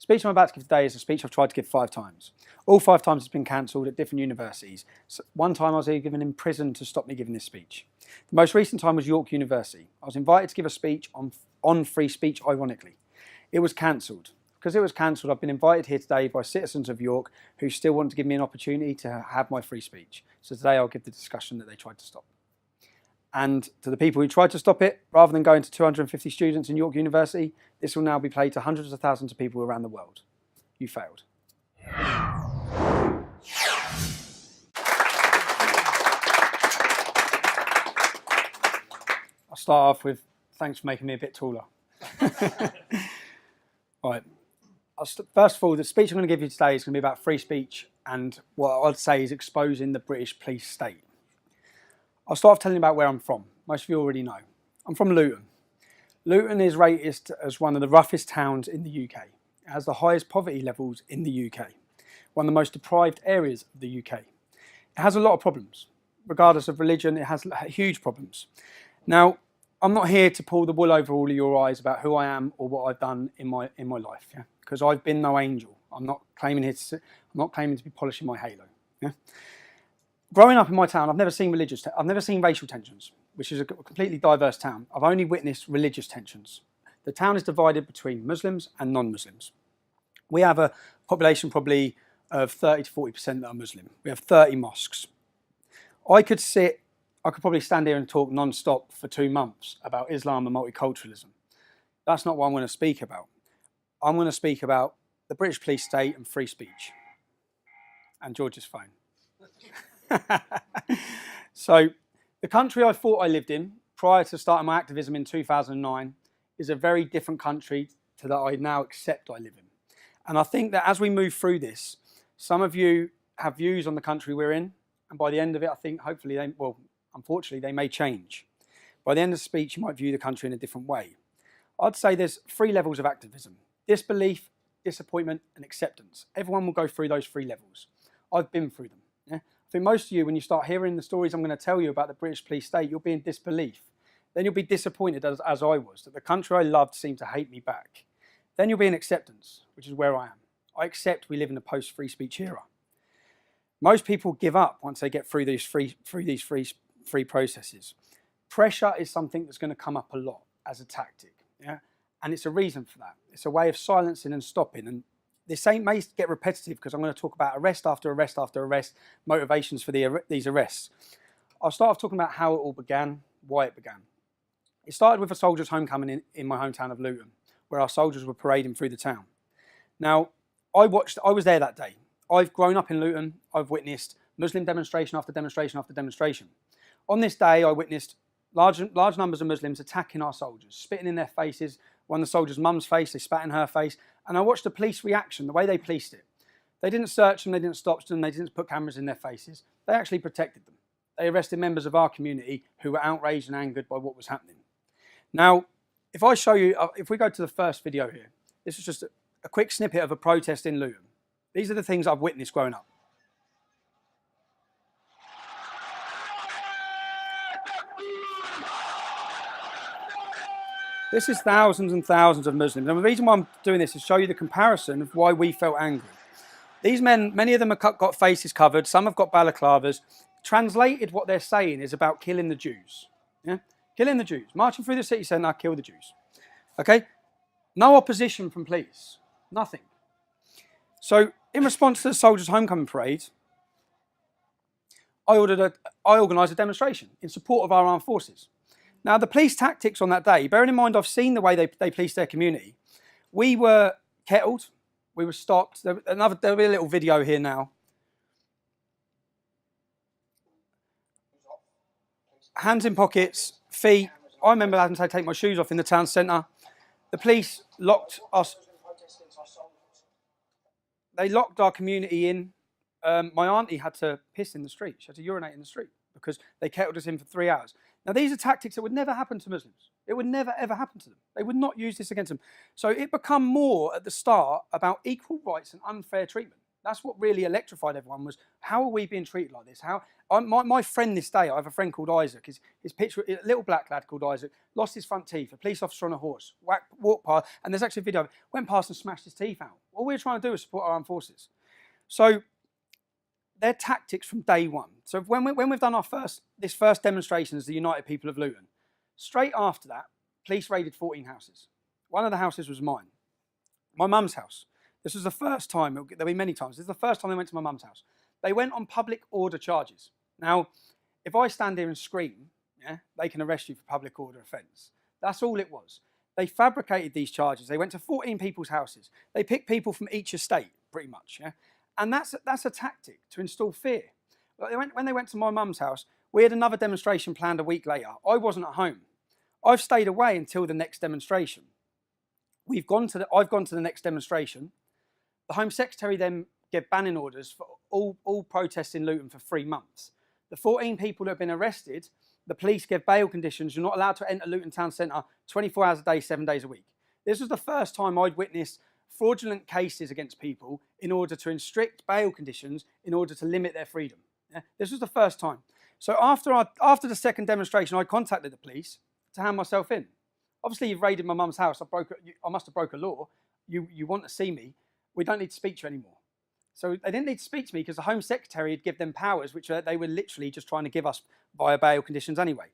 speech I'm about to give today is a speech I've tried to give 5 times. All 5 times it's been cancelled at different universities. So one time I was even given in prison to stop me giving this speech. The most recent time was York University. I was invited to give a speech on free speech, ironically. It was cancelled. Because it was cancelled, I've been invited here today by citizens of York who still want to give me an opportunity to have my free speech. So today I'll give the discussion that they tried to stop. And to the people who tried to stop it, rather than going to 250 students in York University, this will now be played to hundreds of thousands of people around the world. You failed. I'll start off with thanks for making me a bit taller. All right. First of all, the speech I'm going to give you today is going to be about free speech and what I'd say is exposing the British police state. I'll start off telling you about where I'm from. Most of you already know. I'm from Luton. Luton is rated as one of the roughest towns in the UK. It has the highest poverty levels in the UK. One of the most deprived areas of the UK. It has a lot of problems. Regardless of religion, it has huge problems. Now, I'm not here to pull the wool over all of your eyes about who I am or what I've done in my life, yeah? Because I've been no angel. I'm not claiming to be polishing my halo. Yeah? Growing up in my town, I've never seen racial tensions, which is a completely diverse town. I've only witnessed religious tensions. The town is divided between Muslims and non-Muslims. We have a population probably of 30 to 40% that are Muslim. We have 30 mosques. I could probably stand here and talk non-stop for 2 months about Islam and multiculturalism. That's not what I'm going to speak about. I'm going to speak about the British police state and free speech. And George's phone. So, the country I thought I lived in prior to starting my activism in 2009 is a very different country to that I now accept I live in. And I think that as we move through this, some of you have views on the country we're in, and by the end of it, I think hopefully unfortunately, they may change. By the end of the speech, you might view the country in a different way. I'd say there's 3 levels of activism: disbelief, disappointment, and acceptance. Everyone will go through those 3 levels. I've been through them. Yeah? I think most of you, when you start hearing the stories I'm going to tell you about the British police state, you'll be in disbelief. Then you'll be disappointed, as I was, that the country I loved seemed to hate me back. Then you'll be in acceptance, which is where I am. I accept we live in a post-free speech era. Most people give up once they get through these free processes. Pressure is something that's going to come up a lot as a tactic, yeah? And it's a reason for that. It's a way of silencing and stopping. And this may get repetitive because I'm going to talk about arrest after arrest after arrest, motivations for these arrests. I'll start off talking about how it all began, why it began. It started with a soldiers' homecoming in my hometown of Luton, where our soldiers were parading through the town. Now, I was there that day. I've grown up in Luton. I've witnessed Muslim demonstration after demonstration after demonstration. On this day, I witnessed large numbers of Muslims attacking our soldiers, spitting in their faces. One of the soldiers' mum's face, they spat in her face. And I watched the police reaction, the way they policed it. They didn't search them, they didn't stop them, they didn't put cameras in their faces. They actually protected them. They arrested members of our community who were outraged and angered by what was happening. Now, if we go to the first video here, this is just a quick snippet of a protest in Luton. These are the things I've witnessed growing up. This is thousands and thousands of Muslims. And the reason why I'm doing this is to show you the comparison of why we felt angry. These men, many of them have got faces covered, some have got balaclavas. Translated, what they're saying is about killing the Jews. Yeah? Killing the Jews. Marching through the city centre, kill the Jews. Okay? No opposition from police. Nothing. So, in response to the soldiers' homecoming parade, I organised a demonstration in support of our armed forces. Now, the police tactics on that day, bearing in mind I've seen the way they police their community, we were kettled, we were stopped. There'll be a little video here now. Hands in pockets, feet. I remember having to take my shoes off in the town centre. The police locked us. They locked our community in. My auntie had to piss in the street. She had to urinate in the street because they kettled us in for 3 hours. Now, these are tactics that would never happen to Muslims. It would never, ever happen to them. They would not use this against them. So it became more at the start about equal rights and unfair treatment. That's what really electrified everyone, was how are we being treated like this? My friend this day, I have a friend called Isaac, his picture, a little black lad called Isaac, lost his front teeth, a police officer on a horse, walked past, and there's actually a video of it, went past and smashed his teeth out. All we're trying to do is support our armed forces. So their tactics from day one. So when we've done this first demonstration as the United People of Luton, straight after that, police raided 14 houses. One of the houses was mine, my mum's house. This was the first time, there'll be many times, this is the first time they went to my mum's house. They went on public order charges. Now, if I stand here and scream, yeah, they can arrest you for public order offence. That's all it was. They fabricated these charges. They went to 14 people's houses. They picked people from each estate, pretty much, yeah? And that's a tactic to install fear. When they went to my mum's house, we had another demonstration planned a week later. I wasn't at home. I've stayed away until the next demonstration. I've gone to the next demonstration. The Home Secretary then gave banning orders for all protests in Luton for 3 months. The 14 people that have been arrested, the police gave bail conditions. You're not allowed to enter Luton Town Centre 24 hours a day, 7 days a week. This was the first time I'd witnessed fraudulent cases against people in order to restrict bail conditions in order to limit their freedom. Yeah? This was the first time. So after the second demonstration, I contacted the police to hand myself in. Obviously, you've raided my mum's house. I must have broke a law. You want to see me. We don't need to speak to you anymore. So they didn't need to speak to me because the Home Secretary had given them powers which they were literally just trying to give us via bail conditions anyway.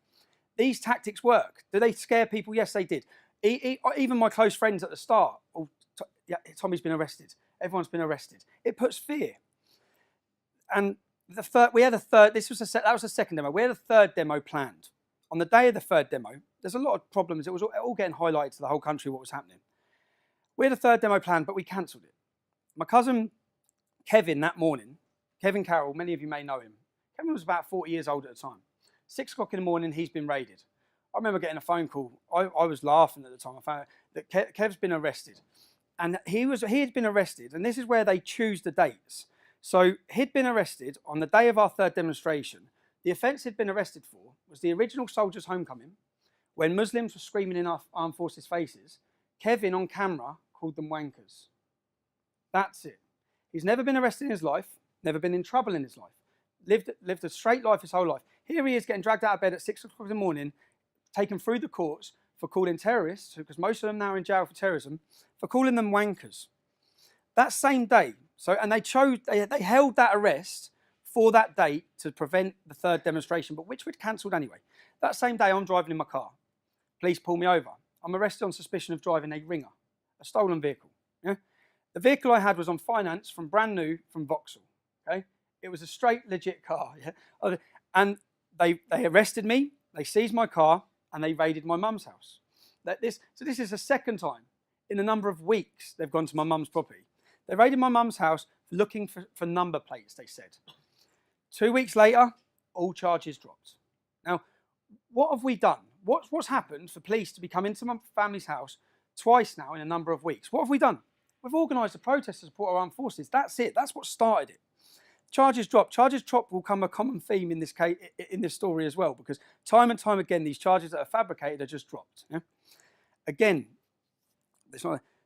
These tactics work. Do they scare people? Yes, they did. Even my close friends at the start, yeah, Tommy's been arrested. Everyone's been arrested. It puts fear. And we had a third. That was the second demo. We had a third demo planned. On the day of the third demo, there's a lot of problems. It was all getting highlighted to the whole country what was happening. We had a third demo planned, but we cancelled it. My cousin Kevin that morning, Kevin Carroll, many of you may know him. Kevin was about 40 years old at the time. 6 o'clock in the morning, he's been raided. I remember getting a phone call. I was laughing at the time. I found out that Kev's been arrested. And he had been arrested, and this is where they choose the dates. So he'd been arrested on the day of our third demonstration. The offence he'd been arrested for was the original Soldiers' Homecoming, when Muslims were screaming in our armed forces' faces. Kevin, on camera, called them wankers. That's it. He's never been arrested in his life, never been in trouble in his life, lived a straight life his whole life. Here he is getting dragged out of bed at 6 o'clock in the morning, taken through the courts for calling terrorists, because most of them now are in jail for terrorism, for calling them wankers. That same day, and they held that arrest for that date to prevent the third demonstration, but which we'd cancelled anyway. That same day, I'm driving in my car. Police pull me over. I'm arrested on suspicion of driving a Ringer, a stolen vehicle. Yeah? The vehicle I had was on finance from brand new from Vauxhall. Okay? It was a straight, legit car. Yeah? And they arrested me, they seized my car, and they raided my mum's house. So this is the second time in a number of weeks they've gone to my mum's property. They raided my mum's house looking for number plates, they said. 2 weeks later, all charges dropped. Now, what have we done? What's happened for police to be coming into my family's house twice now in a number of weeks? What have we done? We've organised a protest to support our armed forces. That's it. That's what started it. Charges drop. Charges drop will become a common theme in this case, in this story as well, because time and time again, these charges that are fabricated are just dropped. Yeah? Again,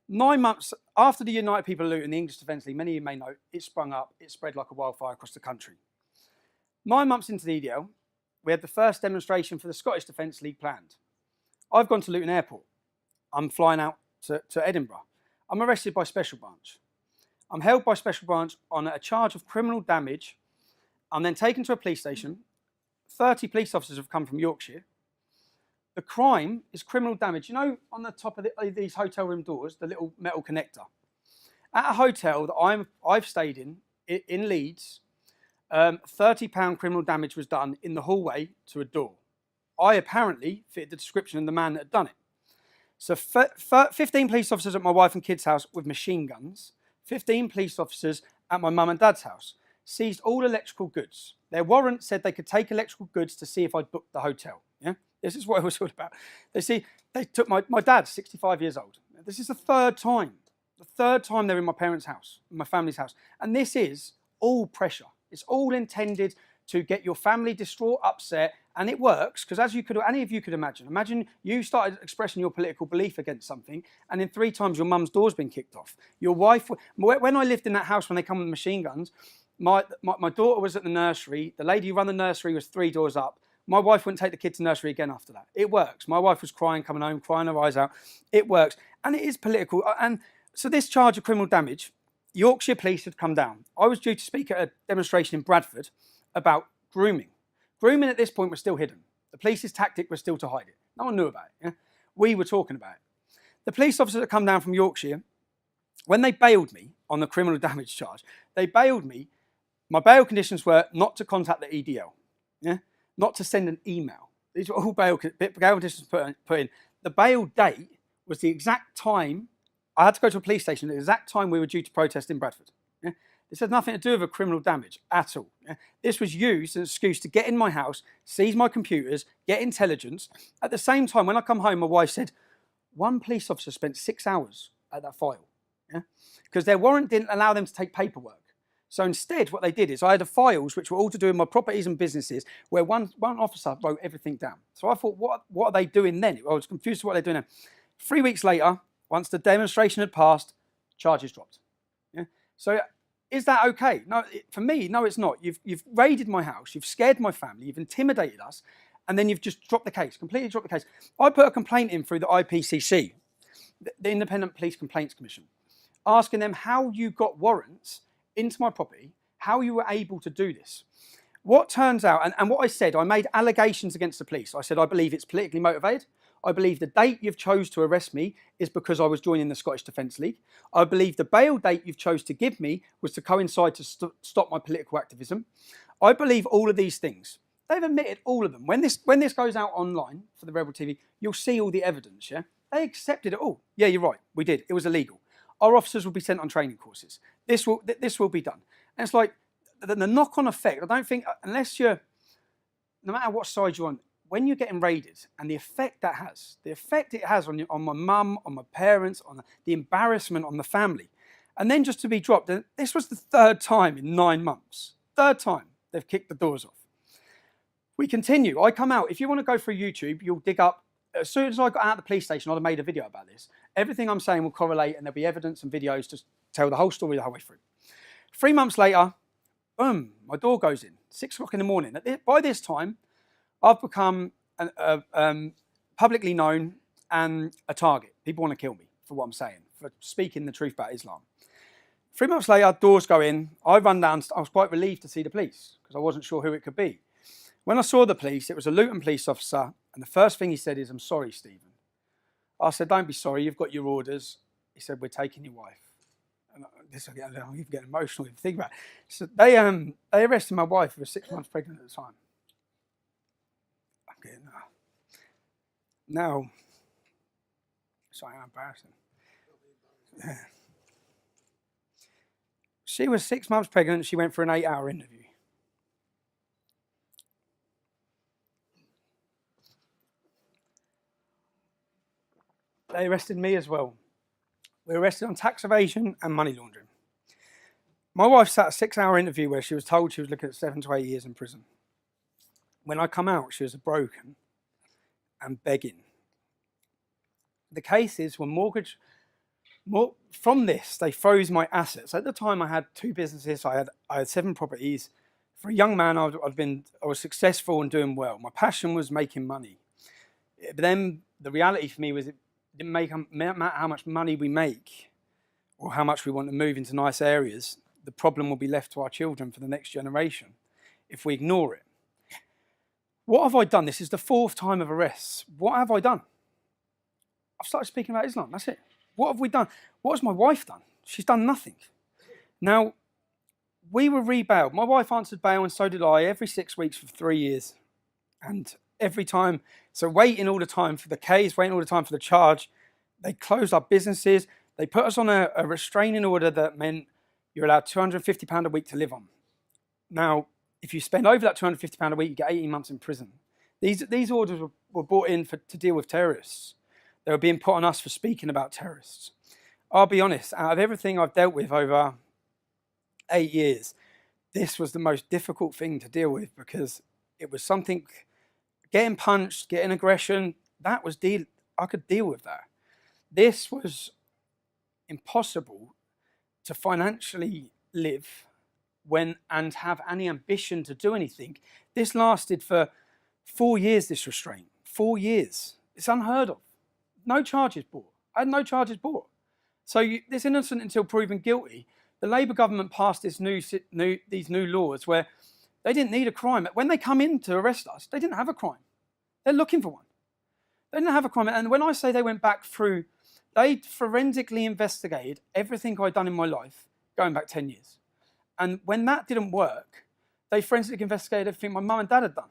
9 months after the United People of Luton, the English Defence League, many of you may know, it sprung up, it spread like a wildfire across the country. 9 months into the EDL, we had the first demonstration for the Scottish Defence League planned. I've gone to Luton Airport. I'm flying out to Edinburgh. I'm arrested by Special Branch. I'm held by Special Branch on a charge of criminal damage. I'm then taken to a police station. 30 police officers have come from Yorkshire. The crime is criminal damage. You know, on the top of these hotel room doors, the little metal connector. At a hotel that I've stayed in Leeds, £30 criminal damage was done in the hallway to a door. I apparently fitted the description of the man that had done it. So 15 police officers at my wife and kids' house with machine guns, 15 police officers at my mum and dad's house, seized all electrical goods. Their warrant said they could take electrical goods to see if I'd booked the hotel. Yeah, this is what it was all about. They took my dad, 65 years old. This is the third time they're in my parents' house, my family's house. And this is all pressure. It's all intended to get your family distraught, upset, And it works because, as any of you could imagine you started expressing your political belief against something, and in 3 times your mum's door's been kicked off. Your wife, when I lived in that house, when they come with machine guns, my daughter was at the nursery. The lady who ran the nursery was 3 doors up. My wife wouldn't take the kid to nursery again after that. It works. My wife was crying, coming home, crying her eyes out. It works. And it is political. And so this charge of criminal damage, Yorkshire Police had come down. I was due to speak at a demonstration in Bradford about grooming. Grooming at this point was still hidden. The police's tactic was still to hide it. No one knew about it. Yeah? We were talking about it. The police officers that come down from Yorkshire, when they bailed me on the criminal damage charge, they bailed me. My bail conditions were not to contact the EDL. Yeah? Not to send an email. These were all bail conditions put in. The bail date was the exact time. I had to go to a police station at the exact time we were due to protest in Bradford. Yeah? This had nothing to do with a criminal damage at all. Yeah? This was used as an excuse to get in my house, seize my computers, get intelligence. At the same time, when I come home, my wife said, one police officer spent 6 hours at that file. Because their warrant didn't allow them to take paperwork. So instead, what they did is I had the files, which were all to do with my properties and businesses, where one officer wrote everything down. So I thought, what are they doing then? I was confused with what they're doing now. 3 weeks later, once the demonstration had passed, charges dropped. Yeah? So is that okay? No, for me, no, it's not. You've raided my house, you've scared my family, you've intimidated us, and then you've just dropped the case, completely dropped the case. I put a complaint in through the IPCC, the Independent Police Complaints Commission, asking them how you got warrants into my property, how you were able to do this. What turns out, and what I said, I made allegations against the police. I said, I believe it's politically motivated. I believe the date you've chose to arrest me is because I was joining the Scottish Defence League. I believe the bail date you've chose to give me was to coincide to stop my political activism. I believe all of these things. They've admitted all of them. When this goes out online for the Rebel TV, you'll see all the evidence, yeah? They accepted it all. Yeah, you're right, we did. It was illegal. Our officers will be sent on training courses. This will be done. And it's like the knock-on effect. I don't think, unless you're, no matter what side you're on, when you're getting raided and the effect it has on my mum, on my parents, on the embarrassment on the family, and then just to be dropped. This was the 3rd time in 9 months. 3rd time they've kicked the doors off. We continue. I come out. If you want to go through YouTube, you'll dig up. As soon as I got out of the police station, I'd have made a video about this. Everything I'm saying will correlate, and there'll be evidence and videos to tell the whole story the whole way through. 3 months later, boom, my door goes in. 6 o'clock in the morning. By this time, I've become publicly known and a target. People want to kill me for what I'm saying, for speaking the truth about Islam. 3 months later, doors go in. I run down. I was quite relieved to see the police because I wasn't sure who it could be. When I saw the police, it was a Luton police officer, and the first thing he said is, "I'm sorry, Stephen." I said, "Don't be sorry, you've got your orders." He said, "We're taking your wife." And I'm even getting emotional if you think about it. So they arrested my wife, who was 6 months pregnant at the time. I'm getting now. Sorry, I'm embarrassing. Yeah. She was 6 months pregnant. She went for an 8-hour interview. They arrested me as well. We were arrested on tax evasion and money laundering. My wife sat a 6-hour interview where she was told she was looking at 7 to 8 years in prison. When I come out, she was broken and begging. The cases were from this, they froze my assets. At the time, I had 2 businesses. I had 7 properties. For a young man, I was successful and doing well. My passion was making money. But then the reality for me was it didn't matter how much money we make or how much we want to move into nice areas. The problem will be left to our children for the next generation if we ignore it. What have I done? This is the 4th time of arrests. What have I done? I've started speaking about Islam. That's it. What have we done? What has my wife done? She's done nothing. Now, we were rebailed. My wife answered bail and so did I every 6 weeks for 3 years. And every time, so waiting all the time for the case, waiting all the time for the charge. They closed our businesses. They put us on a restraining order that meant you're allowed £250 a week to live on. Now, if you spend over that £250 a week, you get 18 months in prison. These orders were brought in to deal with terrorists. They were being put on us for speaking about terrorists. I'll be honest, out of everything I've dealt with over 8 years, this was the most difficult thing to deal with because it was something getting punched, getting aggression, I could deal with that. This was impossible to financially live and have any ambition to do anything. This lasted for 4 years, this restraint. 4 years. It's unheard of. No charges brought. I had no charges brought. So this innocent until proven guilty. The Labour government passed these new laws where they didn't need a crime. When they come in to arrest us, they didn't have a crime. They're looking for one. They didn't have a crime. And when I say they went back through, they forensically investigated everything I'd done in my life, going back 10 years. And when that didn't work, they forensically investigated everything my mum and dad had done.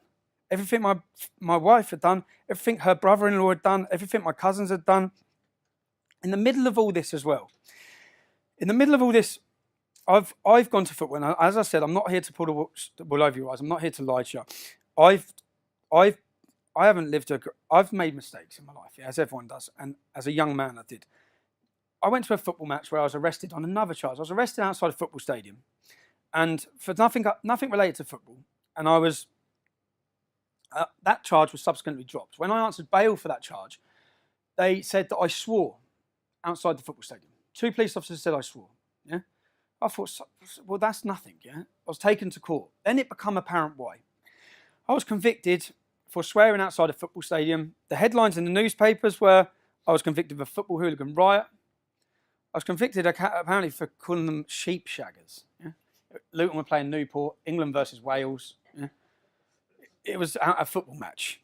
Everything my wife had done, everything her brother-in-law had done, everything my cousins had done. In the middle of all this as well, I've gone to football. And as I said, I'm not here to pull the wool over your eyes. I'm not here to lie to you. I've made mistakes in my life, as everyone does. And as a young man, I did. I went to a football match where I was arrested on another charge. I was arrested outside a football stadium, and for nothing related to football. And I was that charge was subsequently dropped. When I answered bail for that charge, they said that I swore outside the football stadium. 2 police officers said I swore. Yeah, I thought, well, that's nothing. Yeah, I was taken to court. Then it became apparent why. I was convicted for swearing outside a football stadium. The headlines in the newspapers were I was convicted of a football hooligan riot. I was convicted apparently for calling them sheep shaggers. Yeah? Luton were playing Newport, England versus Wales. Yeah? It was a football match.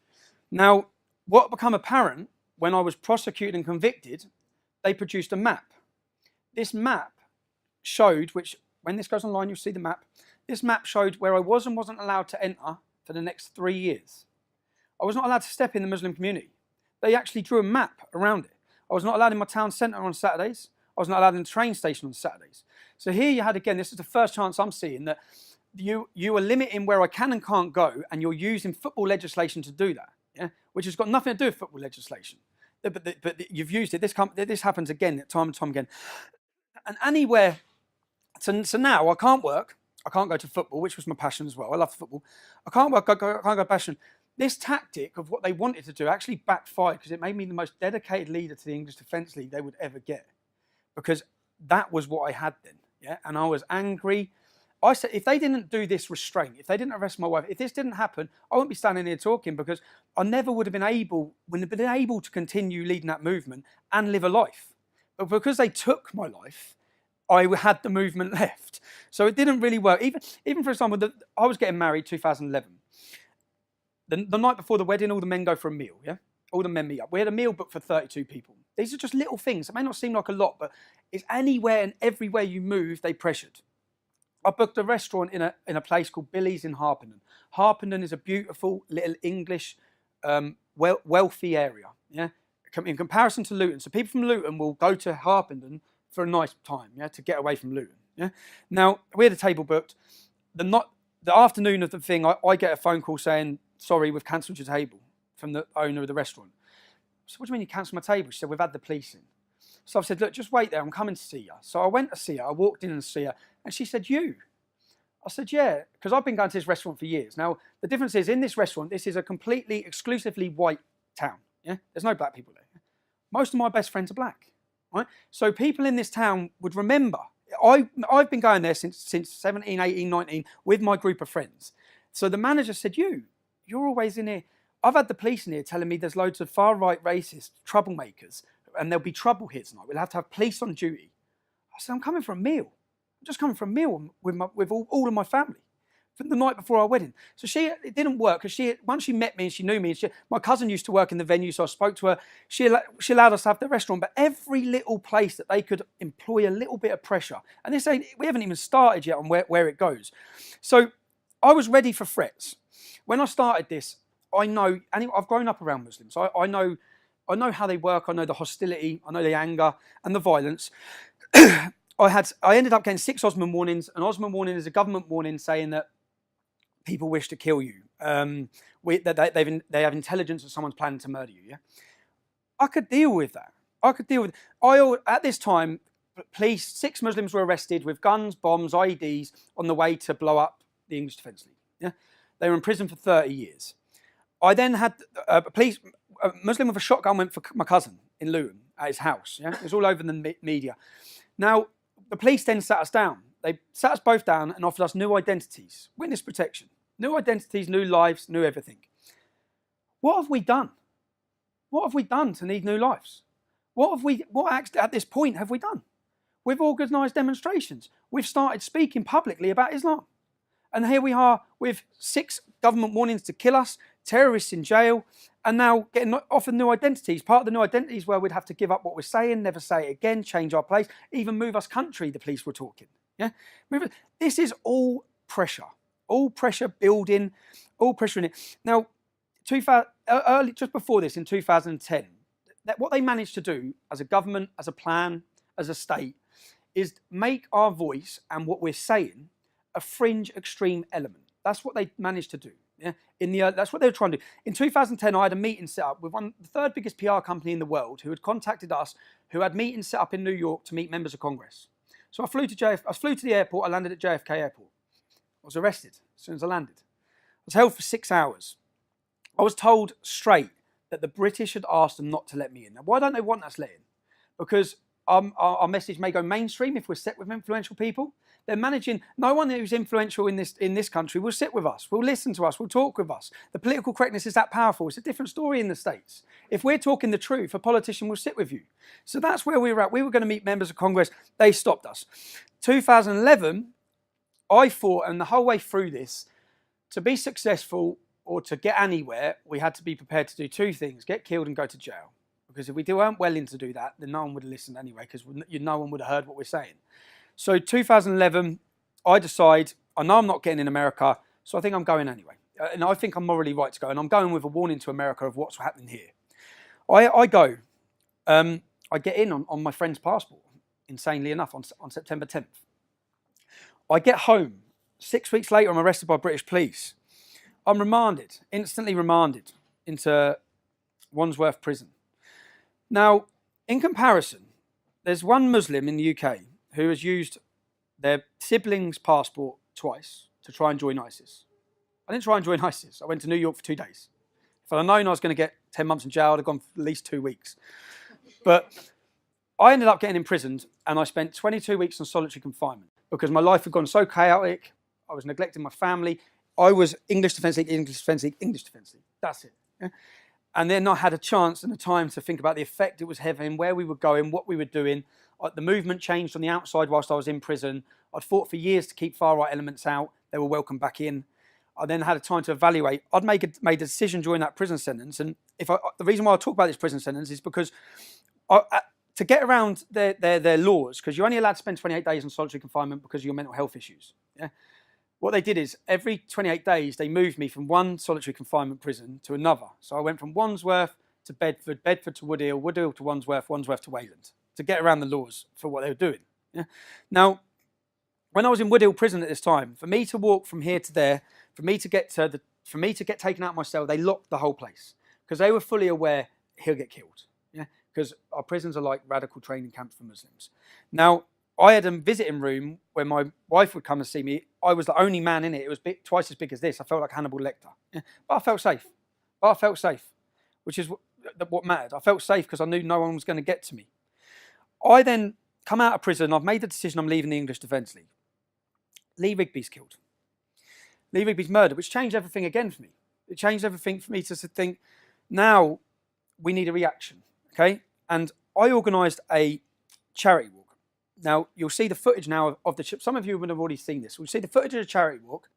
Now, what became apparent when I was prosecuted and convicted, they produced a map. This map showed, which when this goes online, you'll see the map. This map showed where I was and wasn't allowed to enter for the next 3 years. I was not allowed to step in the Muslim community. They actually drew a map around it. I was not allowed in my town centre on Saturdays. I was not allowed in the train station on Saturdays. So here you had, again, this is the first chance I'm seeing that you are limiting where I can and can't go, and you're using football legislation to do that, yeah? Which has got nothing to do with football legislation. But you've used it. This happens again, time and time again. And anywhere, so now I can't work. I can't go to football, which was my passion as well. I love football. I can't work. I can't go passion. This tactic of what they wanted to do actually backfired because it made me the most dedicated leader to the English Defence League they would ever get. Because that was what I had then, yeah? And I was angry. I said, if they didn't do this restraint, if they didn't arrest my wife, if this didn't happen, I wouldn't be standing here talking because I never would have been able to continue leading that movement and live a life. But because they took my life, I had the movement left. So it didn't really work. Even for example, I was getting married 2011. The night before the wedding, all the men go for a meal, yeah? All the men meet up. We had a meal booked for 32 people. These are just little things. It may not seem like a lot, but it's anywhere and everywhere you move, they pressured. I booked a restaurant in a place called Billy's in Harpenden. Harpenden is a beautiful little English, wealthy area, yeah? In comparison to Luton. So people from Luton will go to Harpenden for a nice time, yeah, to get away from Luton, yeah? Now, we had a table booked. The afternoon of the thing, I get a phone call saying, sorry, we've cancelled your table, from the owner of the restaurant. So what do you mean you cancelled my table? She said, we've had the police in. So I said, look, just wait there, I'm coming to see you. So I went to see her, I walked in and see her, and she said, you? I said, yeah, because I've been going to this restaurant for years. Now, the difference is, in this restaurant, this is a completely, exclusively white town, yeah? There's no black people there. Most of my best friends are black, right? So people in this town would remember. I've been going there since 17, 18, 19 with my group of friends. So the manager said, you're always in here. I've had the police in here telling me there's loads of far-right racist troublemakers and there'll be trouble here tonight. We'll have to have police on duty. I said, I'm coming for a meal. I'm just coming for a meal with all of my family from the night before our wedding. So it didn't work because once she met me and she knew me, and my cousin used to work in the venue, so I spoke to her. She allowed us to have the restaurant, but every little place that they could employ a little bit of pressure. And we haven't even started yet on where it goes. So I was ready for threats. When I started this, I've grown up around Muslims. I know how they work. I know the hostility. I know the anger and the violence. I ended up getting 6 Osman warnings. An Osman warning is a government warning saying that people wish to kill you. That they have intelligence that someone's planning to murder you. Yeah, I could deal with that. At this time, 6 Muslims were arrested with guns, bombs, IEDs on the way to blow up the English Defence League. Yeah, they were in prison for 30 years. I then had a Muslim with a shotgun went for my cousin in Luton at his house. Yeah, it was all over the media. Now, the police then sat us down. They sat us both down and offered us new identities, witness protection, new identities, new lives, new everything. What have we done? What have we done to need new lives? What acts at this point have we done? We've organised demonstrations. We've started speaking publicly about Islam. And here we are with 6 government warnings to kill us, terrorists in jail, and now getting offered new identities. Part of the new identities where we'd have to give up what we're saying, never say it again, change our place, even move us country, the police were talking. Yeah, this is all pressure building, all pressure in it. Now, just before this, in 2010, what they managed to do as a government, as a plan, as a state, is make our voice and what we're saying a fringe extreme element. That's what they managed to do. Yeah? That's what they were trying to do. In 2010, I had a meeting set up with the third biggest PR company in the world who had contacted us, who had meetings set up in New York to meet members of Congress. So I flew to the airport, I landed at JFK Airport. I was arrested as soon as I landed. I was held for 6 hours. I was told straight that the British had asked them not to let me in. Now, why don't they want us let in? Because our message may go mainstream if we're set with influential people. They're managing, no one who's influential in this country will sit with us, will listen to us, will talk with us. The political correctness is that powerful. It's a different story in the States. If we're talking the truth, a politician will sit with you. So that's where we were at. We were going to meet members of Congress. They stopped us. 2011, I thought, and the whole way through this, to be successful or to get anywhere, we had to be prepared to do 2 things, get killed and go to jail. Because if we weren't willing to do that, then no one would have listened anyway, because no one would have heard what we're saying. So 2011, I decide, I know I'm not getting in America, so I think I'm going anyway. And I think I'm morally right to go. And I'm going with a warning to America of what's happening here. I go. I get in on my friend's passport, insanely enough, on September 10th. I get home. 6 weeks later, I'm arrested by British police. I'm remanded, instantly remanded, into Wandsworth Prison. Now, in comparison, there's one Muslim in the UK who has used their sibling's passport twice to try and join ISIS. I didn't try and join ISIS. I went to New York for 2 days. If I'd have known I was going to get 10 months in jail, I'd have gone for at least 2 weeks. But I ended up getting imprisoned, and I spent 22 weeks in solitary confinement because my life had gone so chaotic. I was neglecting my family. I was English Defence League, English Defence League, English Defence League. That's it. Yeah? And then I had a chance and a time to think about the effect it was having, where we were going, what we were doing. The movement changed on the outside whilst I was in prison. I'd fought for years to keep far-right elements out. They were welcomed back in. I then had a time to evaluate. I'd made a decision during that prison sentence. And the reason why I talk about this prison sentence is because to get around their laws, because you're only allowed to spend 28 days in solitary confinement because of your mental health issues. Yeah. What they did is every 28 days, they moved me from one solitary confinement prison to another. So I went from Wandsworth to Bedford, Bedford to Woodhill, Woodhill to Wandsworth, Wandsworth to Wayland, to get around the laws for what they were doing. Yeah? Now, when I was in Woodhill prison at this time, for me to walk from here to there, for me to get taken out of my cell, they locked the whole place because they were fully aware he'll get killed. Yeah, because our prisons are like radical training camps for Muslims. Now, I had a visiting room where my wife would come and see me. I was the only man in it. It was twice as big as this. I felt like Hannibal Lecter. Yeah? But I felt safe. Which is what mattered. I felt safe because I knew no one was going to get to me. I then come out of prison. I've made the decision I'm leaving the English Defence League. Lee Rigby's killed. Lee Rigby's murdered, which changed everything again for me. It changed everything for me to think, now we need a reaction, okay? And I organised a charity walk. Now, you'll see the footage now of the... Some of you would have already seen this. We'll see the footage of the charity walk.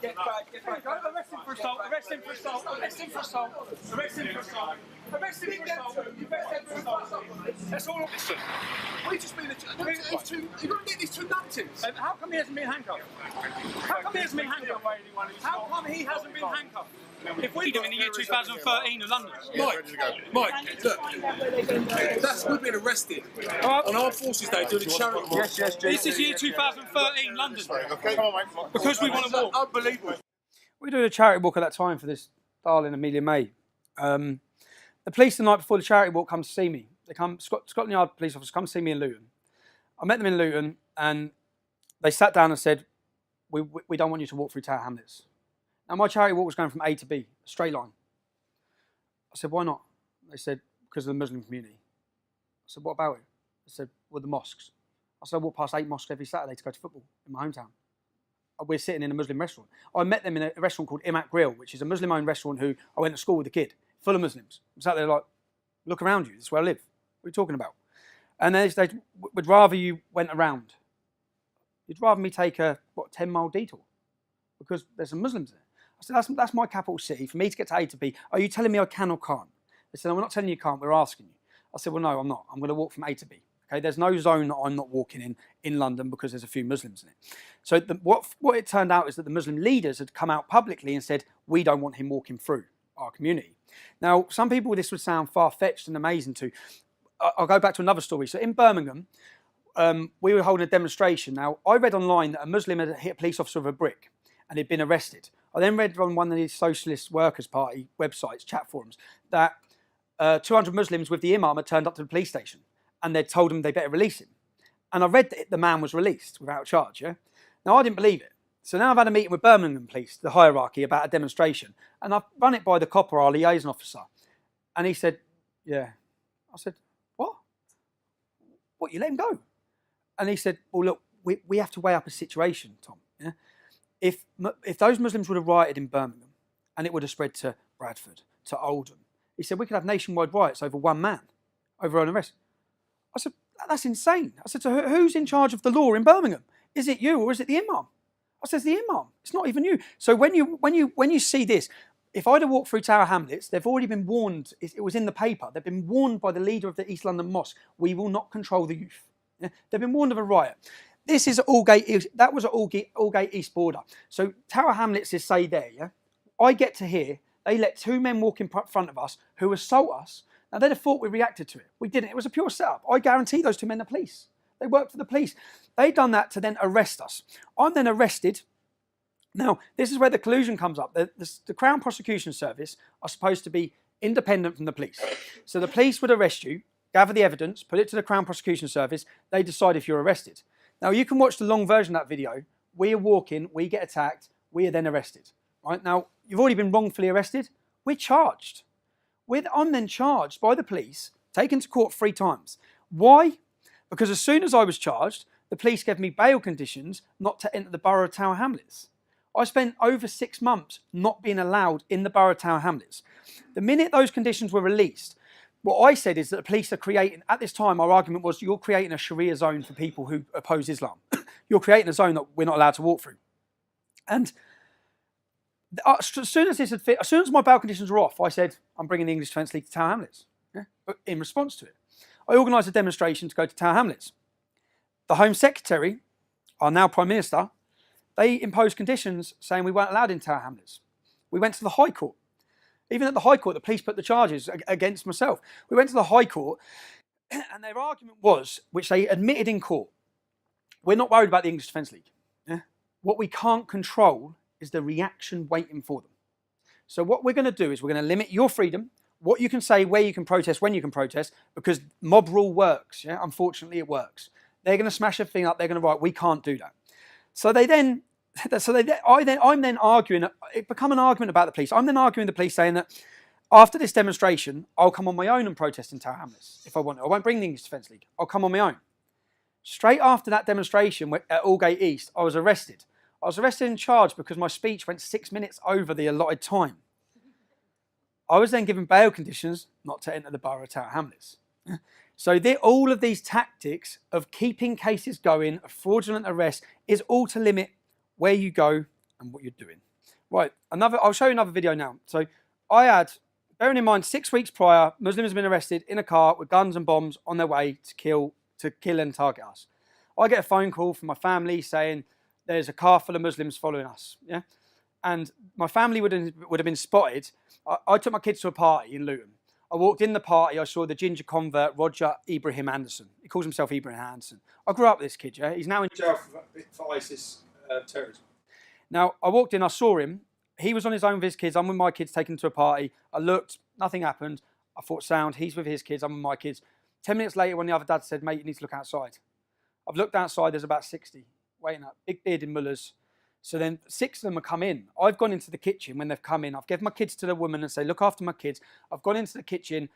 Get back. Arrest him for assault. Arrest him for assault. Arrest him for assault. Arrest him for assault. Arrest him for assault. That's all. Listen, we just been... You've got to get these 2 numptins. How come he hasn't been handcuffed? How come he hasn't been handcuffed? How come he hasn't been handcuffed? If we do in the year 2013 in London. Mike, look, we've been arrested on Armed Forces Day doing a charity walk. Yes, this is year 2013 London. Okay, come on, mate. Because we want to walk. Unbelievable. We were doing a charity walk at that time for this darling Amelia May. The police the night before the charity walk come to see me. They come, Scotland Yard police officers come see me in Luton. I met them in Luton and they sat down and said, we don't want you to walk through Tower Hamlets. Now, my charity walk was going from A to B, a straight line. I said, why not? They said, because of the Muslim community. I said, what about it? They said, well, the mosques. I said, I walk past 8 mosques every Saturday to go to football in my hometown. We're sitting in a Muslim restaurant. I met them in a restaurant called Imak Grill, which is a Muslim-owned restaurant who I went to school with a kid, full of Muslims. I sat there like, look around you, this is where I live. What are you talking about? And they would rather you went around. You'd rather me take a, 10-mile detour? Because there's some Muslims there. I said, that's my capital city. For me to get to A to B, are you telling me I can or can't? They said, no, we're not telling you can't, we're asking you. I said, well, no, I'm not. I'm going to walk from A to B. Okay, there's no zone that I'm not walking in London because there's a few Muslims in it. So what it turned out is that the Muslim leaders had come out publicly and said, we don't want him walking through our community. Now, some people, this would sound far-fetched and amazing to. I'll go back to another story. So in Birmingham, we were holding a demonstration. Now, I read online that a Muslim had hit a police officer with a brick and he'd been arrested. I then read on one of the Socialist Workers' Party websites, chat forums, that 200 Muslims with the imam had turned up to the police station and they'd told him they better release him. And I read that the man was released without charge, yeah? Now, I didn't believe it. So now I've had a meeting with Birmingham Police, the hierarchy, about a demonstration. And I've run it by the copper, our liaison officer. And he said, yeah. I said, what? What, you let him go? And he said, well, look, we have to weigh up a situation, Tom. Yeah? If those Muslims would have rioted in Birmingham and it would have spread to Bradford, to Oldham, he said, we could have nationwide riots over one man, over an arrest. I said, that's insane. I said, so who's in charge of the law in Birmingham? Is it you or is it the imam? I said, it's the imam. It's not even you. So when you see this, if I'd have walked through Tower Hamlets, they've already been warned. It was in the paper. They've been warned by the leader of the East London Mosque. We will not control the youth. Yeah? They've been warned of a riot. This is Aldgate. That was at Aldgate East Border. So Tower Hamlets is say there. Yeah, I get to hear they let 2 men walk in front of us who assault us. Now they'd have thought we reacted to it. We didn't. It was a pure setup. I guarantee those 2 men are police. They worked for the police. They'd done that to then arrest us. I'm then arrested. Now, this is where the collusion comes up. The Crown Prosecution Service are supposed to be independent from the police. So the police would arrest you, gather the evidence, put it to the Crown Prosecution Service. They decide if you're arrested. Now, you can watch the long version of that video. We are walking, we get attacked, we are then arrested. Right? Now, you've already been wrongfully arrested. We're charged. I'm then charged by the police, taken to court 3 times. Why? Because as soon as I was charged, the police gave me bail conditions not to enter the borough of Tower Hamlets. I spent over 6 months not being allowed in the borough of Tower Hamlets. The minute those conditions were released, what I said is that the police are creating, at this time, our argument was you're creating a Sharia zone for people who oppose Islam. You're creating a zone that we're not allowed to walk through. And as soon as my bail conditions were off, I said, I'm bringing the English Defence League to Tower Hamlets. Yeah? But in response to it, I organised a demonstration to go to Tower Hamlets. The Home Secretary, our now Prime Minister, they imposed conditions saying we weren't allowed in Tower Hamlets. We went to the High Court. Even at the High Court, the police put the charges against myself. We went to the High Court, and their argument was, which they admitted in court, we're not worried about the English Defence League. Yeah? What we can't control is the reaction waiting for them. So what we're going to do is we're going to limit your freedom, what you can say, where you can protest, when you can protest, because mob rule works. Yeah? Unfortunately, it works. They're going to smash everything up. They're going to write, we can't do that. I'm then arguing, it become an argument about the police. I'm then arguing the police saying that after this demonstration, I'll come on my own and protest in Tower Hamlets if I want to. I won't bring the English Defence League. I'll come on my own. Straight after that demonstration at Aldgate East, I was arrested. I was arrested and charged because my speech went 6 minutes over the allotted time. I was then given bail conditions not to enter the borough of Tower Hamlets. So all of these tactics of keeping cases going, of fraudulent arrest, is all to limit where you go and what you're doing. Right, I'll show you another video now. So I had, bearing in mind, 6 weeks prior, Muslims have been arrested in a car with guns and bombs on their way to kill and target us. I get a phone call from my family saying there's a car full of Muslims following us. Yeah, and my family would have been spotted. I took my kids to a party in Luton. I walked in the party, I saw the ginger convert, Roger Ibrahim Anderson. He calls himself Ibrahim Anderson. I grew up with this kid, yeah? He's now in jail for ISIS terrorism. Now, I walked in, I saw him. He was on his own with his kids. I'm with my kids taken to a party. I looked, nothing happened. I thought, sound, he's with his kids, I'm with my kids. 10 minutes later, when the other dad said, mate, you need to look outside. I've looked outside, there's about 60 waiting up. Big bearded mullahs, So then 6 of them have come in. I've gone into the kitchen when they've come in. I've given my kids to the woman and say, look after my kids. I've gone into the kitchen.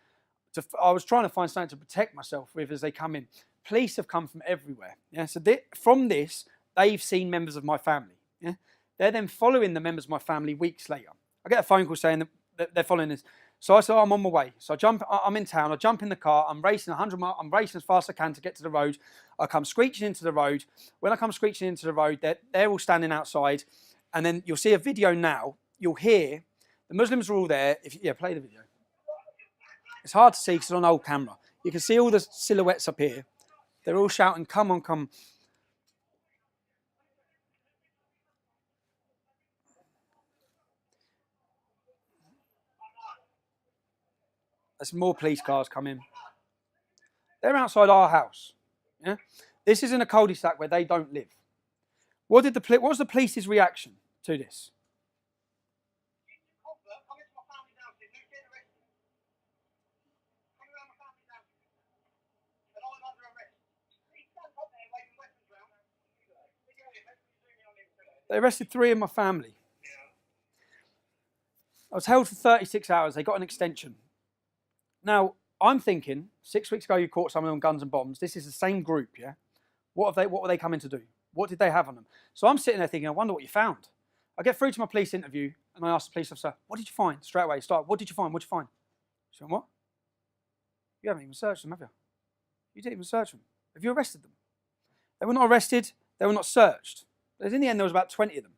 I was trying to find something to protect myself with as they come in. Police have come from everywhere. Yeah. So from this, they've seen members of my family. Yeah. They're then following the members of my family weeks later. I get a phone call saying that they're following this. So I said, I'm on my way. So I'm in town. I jump in the car. I'm racing 100 miles. I'm racing as fast as I can to get to the road. I come screeching into the road. When I come screeching into the road, they're all standing outside. And then you'll see a video now. You'll hear the Muslims are all there. Play the video. It's hard to see because it's on old camera. You can see all the silhouettes up here. They're all shouting, come on, come. There's more police cars coming. They're outside our house. Yeah? This is in a cul-de-sac where they don't live. What was the police's reaction to this? They arrested 3 of my family. I was held for 36 hours. They got an extension. Now, I'm thinking, 6 weeks ago you caught someone on guns and bombs. This is the same group, yeah? What were they coming to do? What did they have on them? So I'm sitting there thinking, I wonder what you found. I get through to my police interview and I ask the police officer, what did you find? Straight away, what did you find? What did you find? She went, what? You haven't even searched them, have you? You didn't even search them. Have you arrested them? They were not arrested. They were not searched. In the end, there was about 20 of them.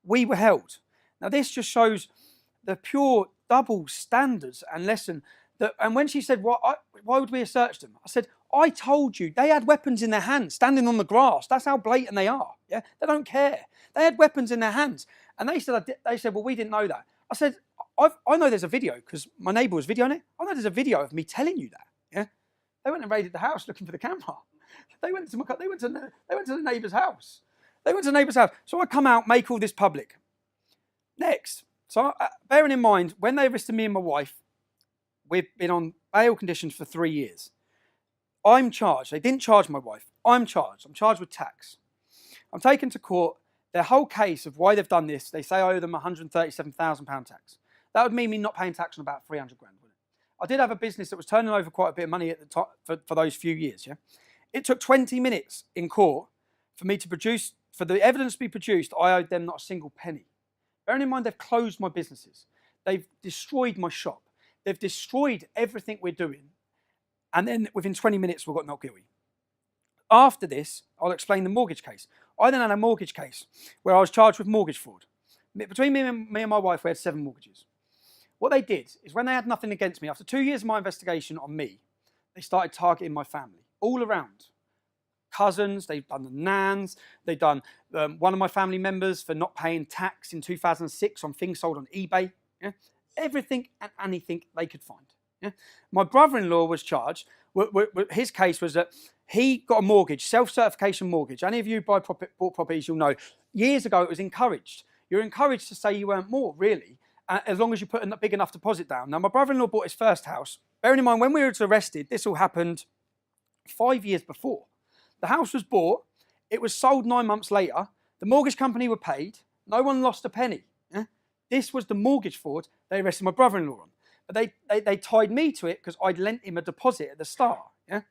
We were held. Now, this just shows the pure double standards and lesson. And when she said, why would we have searched them? I said, I told you, they had weapons in their hands, standing on the grass. That's how blatant they are. Yeah, they don't care. They had weapons in their hands. And they said, well, we didn't know that. I said, I know there's a video because my neighbour was videoing it. I know there's a video of me telling you that. Yeah, they went and raided the house looking for the camera. They went to the neighbour's house. So I come out, make all this public. Next, so bearing in mind, when they arrested me and my wife, we've been on bail conditions for 3 years. I'm charged. They didn't charge my wife. I'm charged. I'm charged with tax. I'm taken to court. Their whole case of why they've done this, they say I owe them £137,000 tax. That would mean me not paying tax on about 300 grand, wouldn't it? I did have a business that was turning over quite a bit of money at the top for those few years, yeah? It took 20 minutes in court for me to produce, for the evidence to be produced. I owed them not a single penny. Bearing in mind, they've closed my businesses. They've destroyed my shop. They've destroyed everything we're doing. And then within 20 minutes, we got not guilty. After this, I'll explain the mortgage case. I then had a mortgage case where I was charged with mortgage fraud. Between me and my wife, we had 7 mortgages. What they did is when they had nothing against me, after 2 years of my investigation on me, they started targeting my family all around. Cousins, they've done the nans, they've done one of my family members for not paying tax in 2006 on things sold on eBay. Yeah? Everything and anything they could find. Yeah? My brother-in-law was charged. His case was that he got a mortgage, self-certification mortgage. Any of you bought properties, you'll know. Years ago, it was encouraged. You're encouraged to say you earned more, really, as long as you put a big enough deposit down. Now, my brother-in-law bought his first house. Bearing in mind, when we were arrested, this all happened 5 years before. The house was bought. It was sold 9 months later. The mortgage company were paid. No one lost a penny. Yeah? This was the mortgage fraud they arrested my brother-in-law on. But they tied me to it because I'd lent him a deposit at the start. Yeah?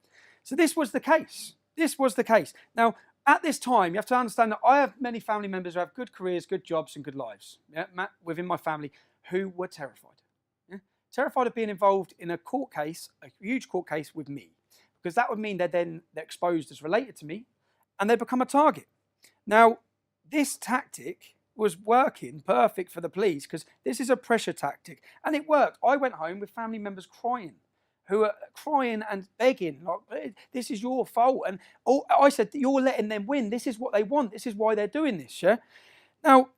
So this was the case. This was the case. Now, at this time, you have to understand that I have many family members who have good careers, good jobs, and good lives, yeah, within my family, who were terrified. Yeah? Terrified of being involved in a court case, a huge court case with me, because that would mean they're exposed as related to me, and they become a target. Now, this tactic was working perfect for the police because this is a pressure tactic, and it worked. I went home with family members crying, who are crying and begging, like, this is your fault. And I said, you're letting them win. This is what they want. This is why they're doing this, yeah? Now,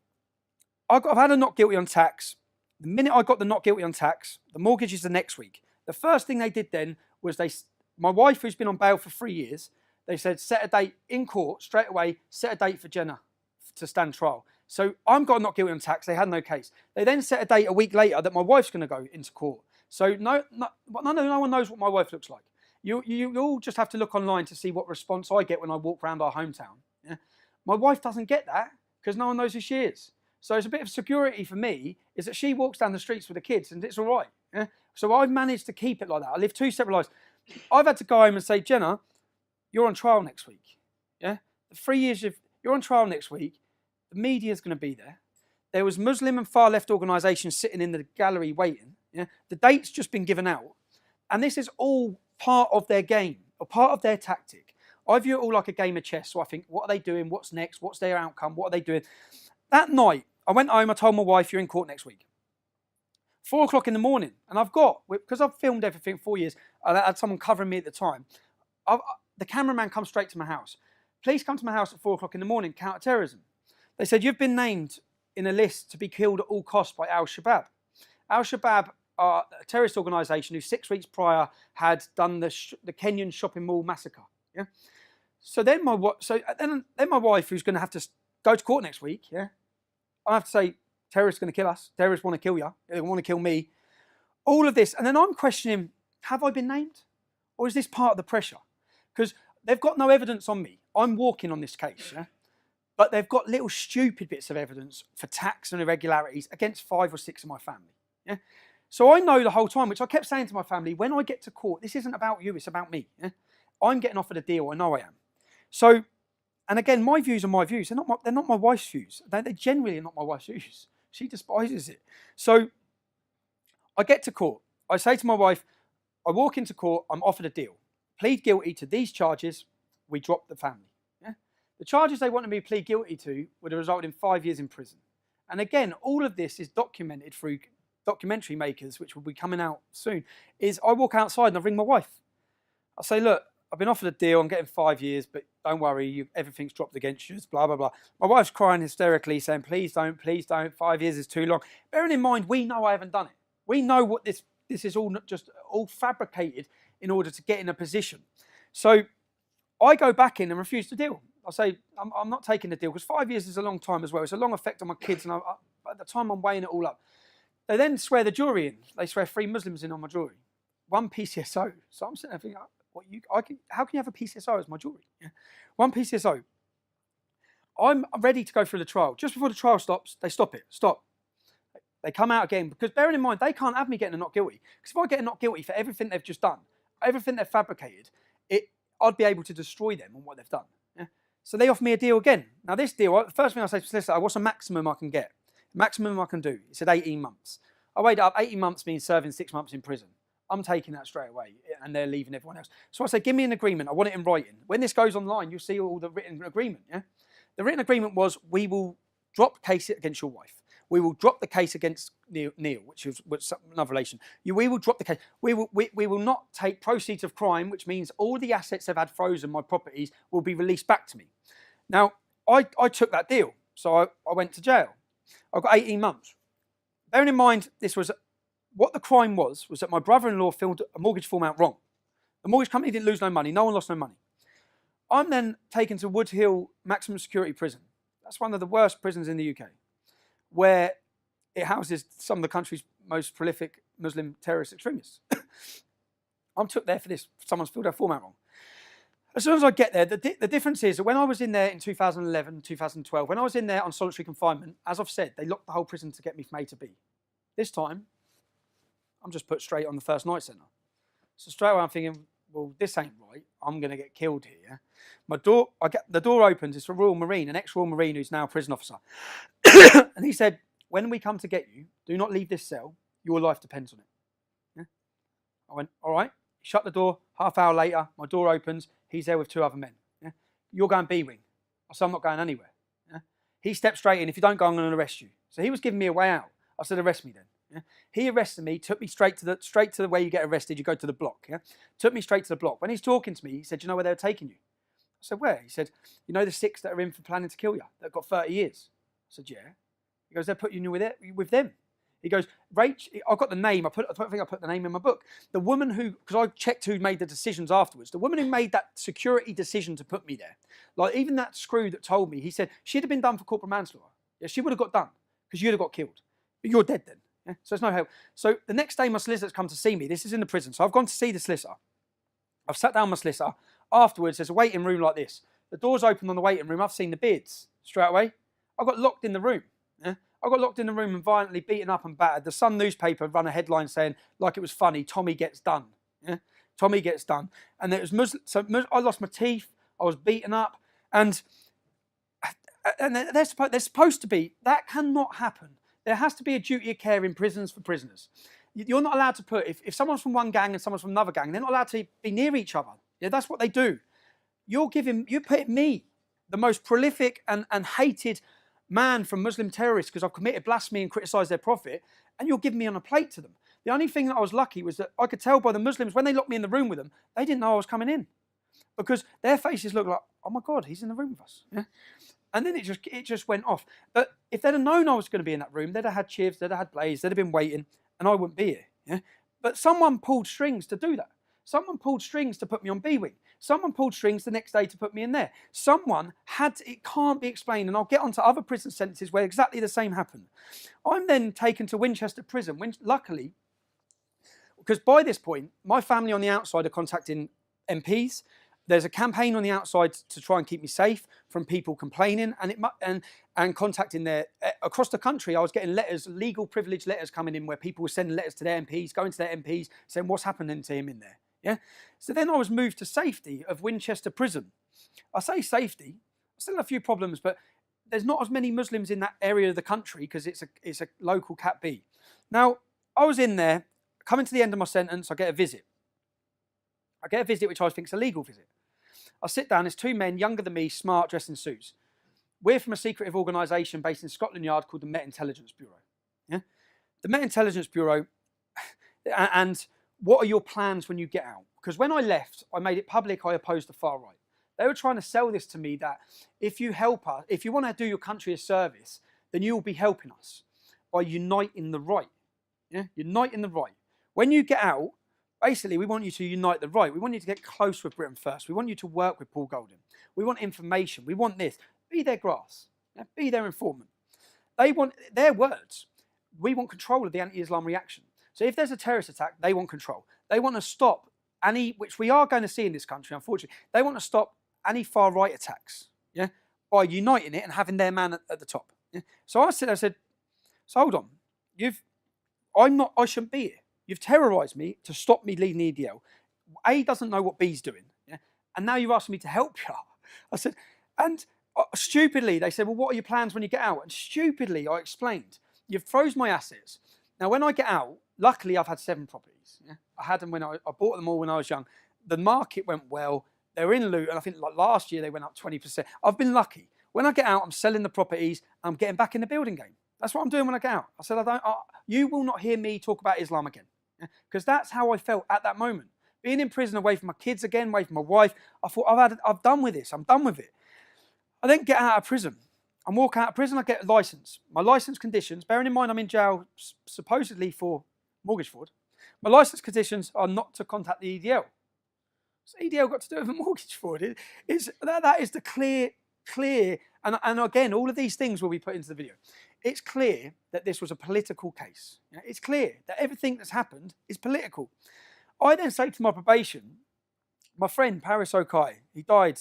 I've had a not guilty on tax. The minute I got the not guilty on tax, the mortgage is the next week. The first thing they did then was my wife, who's been on bail for 3 years, they said, set a date in court straight away, set a date for Jenna to stand trial. So I'm got not guilty on tax. They had no case. They then set a date a week later that my wife's going to go into court. So no one knows what my wife looks like. You all just have to look online to see what response I get when I walk around our hometown. Yeah? My wife doesn't get that because no one knows who she is. So it's a bit of security for me is that she walks down the streets with the kids and it's all right. Yeah? So I've managed to keep it like that. I live two separate lives. I've had to go home and say, Jenna, you're on trial next week. Yeah, the 3 years you're on trial next week. The media's going to be there. There was Muslim and far left organisations sitting in the gallery waiting. Yeah, the date's just been given out, and this is all part of their game or part of their tactic. I view it all like a game of chess. So I think, what are they doing? What's next? What's their outcome? What are they doing? That night, I went home. I told my wife, "You're in court next week." 4 o'clock in the morning, and because I've filmed everything 4 years. I had someone covering me at the time. The cameraman comes straight to my house. Police come to my house at 4 o'clock in the morning, counter-terrorism. They said, you've been named in a list to be killed at all costs by Al-Shabaab. Al-Shabaab are a terrorist organisation who 6 weeks prior had done the Kenyan shopping mall massacre. Yeah. So then my wife, who's going to have to go to court next week, yeah, I have to say, terrorists are going to kill us. Terrorists want to kill you. They want to kill me. All of this. And then I'm questioning, have I been named? Or is this part of the pressure? Because they've got no evidence on me. I'm walking on this case, yeah? But they've got little stupid bits of evidence for tax and irregularities against 5 or 6 of my family. Yeah? So I know the whole time, which I kept saying to my family, when I get to court, this isn't about you, it's about me. Yeah? I'm getting offered a deal, I know I am. So, and again, my views are my views. They're not my wife's views. They generally are not my wife's views. She despises it. So I get to court. I say to my wife, I walk into court, I'm offered a deal. Plead guilty to these charges, we drop the family. Yeah? The charges they wanted me to plead guilty to would have resulted in 5 years in prison. And again, all of this is documented through documentary makers, which will be coming out soon, is I walk outside and I ring my wife. I say, look, I've been offered a deal, I'm getting 5 years, but don't worry, everything's dropped against you, blah, blah, blah. My wife's crying hysterically, saying, please don't, 5 years is too long. Bearing in mind, we know I haven't done it. We know what this is all fabricated in order to get in a position. So I go back in and refuse the deal. I say, I'm not taking the deal, because 5 years is a long time as well. It's a long effect on my kids, and at the time I'm weighing it all up. They then swear the jury in. They swear 3 Muslims in on my jury. 1 PCSO. So I'm sitting there thinking, how can you have a PCSO as my jury? Yeah. 1 PCSO. I'm ready to go through the trial. Just before the trial stops, they stop it. Stop. They come out again, because bearing in mind, they can't have me getting a not guilty. Because if I get a not guilty for everything they've just done, everything they've fabricated, I'd be able to destroy them on what they've done. Yeah? So they offer me a deal again. Now this deal, the first thing I say to the solicitor, what's the maximum I can get? Maximum I can do. He said 18 months. I weighed it up. 18 months means serving 6 months in prison. I'm taking that straight away, and they're leaving everyone else. So I say, give me an agreement. I want it in writing. When this goes online, you'll see all the written agreement. Yeah, the written agreement was, we will drop the case against your wife. We will drop the case against Neil, which was another relation. We will drop the case. We will not take proceeds of crime, which means all the assets they've had frozen, my properties, will be released back to me. Now, I took that deal, so I went to jail. I got 18 months. Bearing in mind, what the crime was that my brother-in-law filled a mortgage form out wrong. The mortgage company didn't lose no money. No one lost no money. I'm then taken to Wood Hill Maximum Security Prison. That's one of the worst prisons in the UK, where it houses some of the country's most prolific Muslim terrorist extremists. I'm took there for this. Someone's filled their form out wrong. As soon as I get there, the difference is that when I was in there in 2011, 2012, when I was in there on solitary confinement, as I've said, they locked the whole prison to get me from A to B. This time, I'm just put straight on the first night centre. So straight away I'm thinking, well, this ain't right. I'm going to get killed here. The door opens. It's a Royal Marine, an ex-Royal Marine who's now a prison officer. And he said, when we come to get you, do not leave this cell. Your life depends on it. Yeah? I went, all right. Shut the door. Half hour later, my door opens. He's there with 2 other men. Yeah? You're going B-wing. I said, I'm not going anywhere. Yeah? He stepped straight in. If you don't go, I'm going to arrest you. So he was giving me a way out. I said, arrest me then. Yeah? He arrested me, took me straight to the way you get arrested. You go to the block. Yeah? Took me straight to the block. When he's talking to me, he said, you know where they were taking you? I said, where? He said, you know the 6 that are in for planning to kill you, that got 30 years? I said, yeah. He goes, they're putting you with them. He goes, Rach, I've got the name. I don't think I put the name in my book. The woman who, because I checked who made the decisions afterwards, the woman who made that security decision to put me there, like even that screw that told me, he said, she'd have been done for corporal manslaughter. Yeah, she would have got done because you'd have got killed. But you're dead then. Yeah? So there's no help. So the next day my solicitor's come to see me. This is in the prison. So I've gone to see the solicitor. I've sat down with my solicitor. Afterwards, there's a waiting room like this. The door's open on the waiting room. I've seen the beards straight away. I got locked in the room. Yeah? I got locked in the room and violently beaten up and battered. The Sun newspaper run a headline saying, like it was funny, Tommy gets done. Yeah? Tommy gets done. And it was Muslim. So I lost my teeth. I was beaten up. And they're supposed to be, that cannot happen. There has to be a duty of care in prisons for prisoners. You're not allowed to put, if someone's from one gang and someone's from another gang, they're not allowed to be near each other. Yeah, that's what they do. You're putting me, the most prolific and hated man from Muslim terrorists, because I've committed blasphemy and criticised their prophet, and you're giving me on a plate to them. The only thing that I was lucky was that I could tell by the Muslims, when they locked me in the room with them, they didn't know I was coming in. Because their faces looked like, oh my God, he's in the room with us. Yeah? And then it just went off. But if they'd have known I was going to be in that room, they'd have had Chivs, they'd have had Blaze, they'd have been waiting, and I wouldn't be here. Yeah? But someone pulled strings to do that. Someone pulled strings to put me on B-Wing. Someone pulled strings the next day to put me in there. Someone had to, it can't be explained, and I'll get onto other prison sentences where exactly the same happened. I'm then taken to Winchester Prison, luckily, because by this point, my family on the outside are contacting MPs. There's a campaign on the outside to try and keep me safe from people complaining and contacting across the country. I was getting letters, legal privilege letters coming in where people were sending letters to their MPs, going to their MPs, saying what's happening to him in there. Yeah. So then I was moved to safety of Winchester Prison. I say safety. I still have a few problems, but there's not as many Muslims in that area of the country because it's a local Cat B. Now I was in there, coming to the end of my sentence. I get a visit. Which I think is a legal visit. I sit down, there's two men, younger than me, smart, dressed in suits. We're from a secretive organisation based in Scotland Yard called the Met Intelligence Bureau. Yeah? The Met Intelligence Bureau, and what are your plans when you get out? Because when I left, I made it public I opposed the far right. They were trying to sell this to me that if you help us, if you want to do your country a service, then you will be helping us by uniting the right. Yeah? Uniting the right. When you get out, basically, we want you to unite the right. We want you to get close with Britain First. We want you to work with Paul Golding. We want information. We want this. Be their grass. Yeah? Be their informant. They want their words. We want control of the anti-Islam reaction. So if there's a terrorist attack, they want control. They want to stop any, which we are going to see in this country, unfortunately. They want to stop any far-right attacks, yeah, by uniting it and having their man at the top. Yeah? So I said, so hold on. I shouldn't be here. You've terrorised me to stop me leading the EDL. A doesn't know what B's doing, yeah? And now you're asking me to help you. I said, and stupidly, they said, well, what are your plans when you get out? And stupidly, I explained, you've froze my assets. Now, when I get out, luckily, I've had 7 properties. Yeah? I had them when I bought them all when I was young. The market went well. They were in loot, and I think like last year, they went up 20%. I've been lucky. When I get out, I'm selling the properties. I'm getting back in the building game. That's what I'm doing when I get out. I said, you will not hear me talk about Islam again. Because that's how I felt at that moment. Being in prison, away from my kids again, away from my wife, I thought, I've done with this. I'm done with it. I then get out of prison. I'm walking out of prison, I get a licence. My licence conditions, bearing in mind I'm in jail supposedly for mortgage fraud, my licence conditions are not to contact the EDL. So EDL got to do with mortgage fraud. That is the clear, and again, all of these things will be put into the video. It's clear that this was a political case. It's clear that everything that's happened is political. I then say to my probation, my friend Paris Okai, he died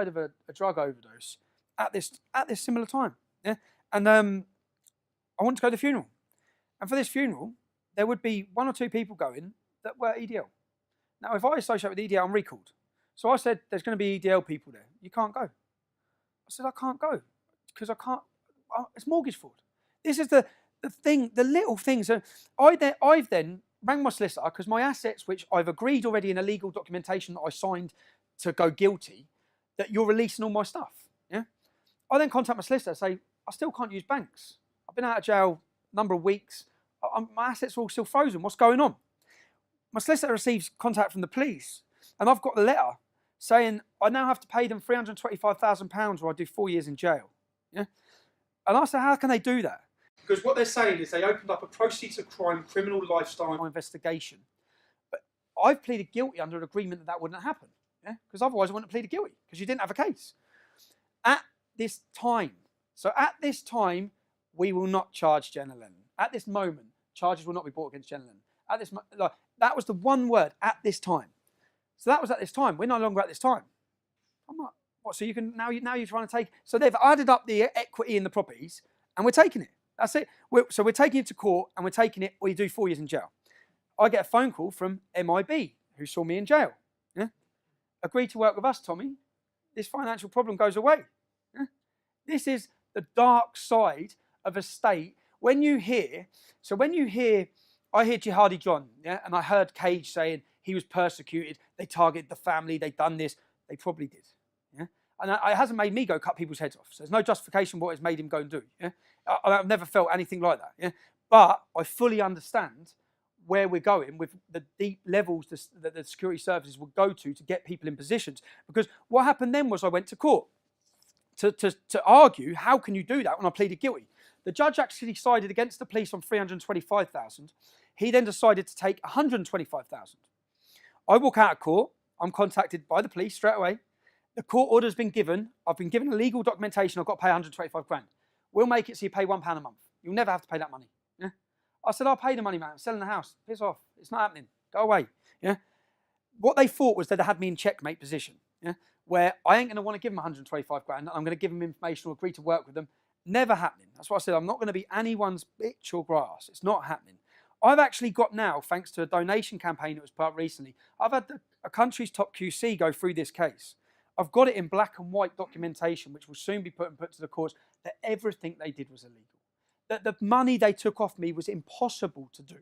of a drug overdose at this similar time. Yeah? And I wanted to go to the funeral. And for this funeral, there would be 1 or 2 people going that were EDL. Now, if I associate with EDL, I'm recalled. So I said, there's going to be EDL people there. You can't go. I said, I can't go because I can't. It's mortgage fraud. This is the thing, the little things. I've then rang my solicitor because my assets, which I've agreed already in a legal documentation that I signed to go guilty, that you're releasing all my stuff. Yeah. I then contact my solicitor and say, I still can't use banks. I've been out of jail a number of weeks. My assets are all still frozen. What's going on? My solicitor receives contact from the police, and I've got the letter saying I now have to pay them £325,000 or I do 4 years in jail. Yeah. And I said, how can they do that? Because what they're saying is they opened up a proceeds of crime criminal lifestyle investigation. But I've pleaded guilty under an agreement that wouldn't happen. Yeah? Because otherwise I wouldn't have pleaded guilty because you didn't have a case. At this time, we will not charge Jenna Lennon. At this moment, charges will not be brought against Jenna Lennon. That was the one word, at this time. So that was at this time. We're no longer at this time. I'm like, What? So you can now you're trying to take. So they've added up the equity in the properties, and we're taking it. That's it. So we're taking it to court, and we're taking it, or you do 4 years in jail. I get a phone call from MIB, who saw me in jail. Yeah? Agree to work with us, Tommy. This financial problem goes away. Yeah? This is the dark side of a state. I hear Jihadi John, yeah, and I heard Cage saying he was persecuted, they targeted the family, they done this. They probably did. Yeah? And it hasn't made me go cut people's heads off. So there's no justification what it's made him go and do. Yeah? I've never felt anything like that. Yeah? But I fully understand where we're going with the deep levels that the security services will go to get people in positions. Because what happened then was I went to court to argue, how can you do that when I pleaded guilty? The judge actually sided against the police on 325,000. He then decided to take 125,000. I walk out of court. I'm contacted by the police straight away. The court order's been given. I've been given a legal documentation. I've got to pay 125 grand. We'll make it so you pay £1 a month. You'll never have to pay that money. Yeah? I said, I'll pay the money, man. I'm selling the house. Piss off. It's not happening. Go away. Yeah? What they thought was they'd had me in checkmate position, yeah? Where I ain't going to want to give them 125 grand. I'm going to give them information or agree to work with them. Never happening. That's why I said I'm not going to be anyone's bitch or grass. It's not happening. I've actually got now, thanks to a donation campaign that was put up recently, I've had a country's top QC go through this case. I've got it in black and white documentation, which will soon be put to the courts, that everything they did was illegal. That the money they took off me was impossible to do.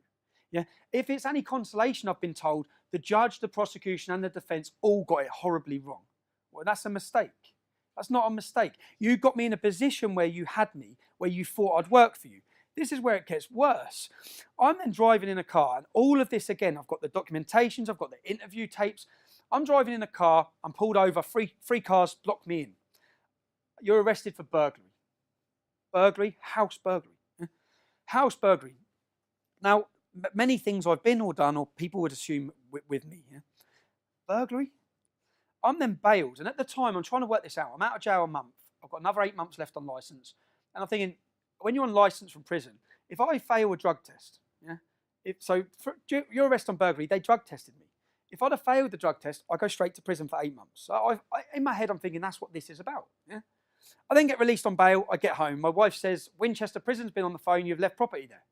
Yeah? If it's any consolation, I've been told, the judge, the prosecution, and the defence all got it horribly wrong. Well, that's a mistake. That's not a mistake. You got me in a position where you had me, where you thought I'd work for you. This is where it gets worse. I'm then driving in a car, and all of this again, I've got the documentations, I've got the interview tapes. I'm driving in a car, I'm pulled over, three cars block me in. You're arrested for burglary. Burglary, house burglary. House burglary. Now, many things I've been or done, or people would assume with me. Yeah? Burglary? I'm then bailed, and at the time, I'm trying to work this out. I'm out of jail a month. I've got another 8 months left on licence. And I'm thinking, when you're on licence from prison, if I fail a drug test, yeah, for your arrest on burglary, they drug tested me. If I'd have failed the drug test, I go straight to prison for 8 months. So in my head, I'm thinking that's what this is about. Yeah? I then get released on bail. I get home. My wife says, Winchester Prison's been on the phone. You've left property there.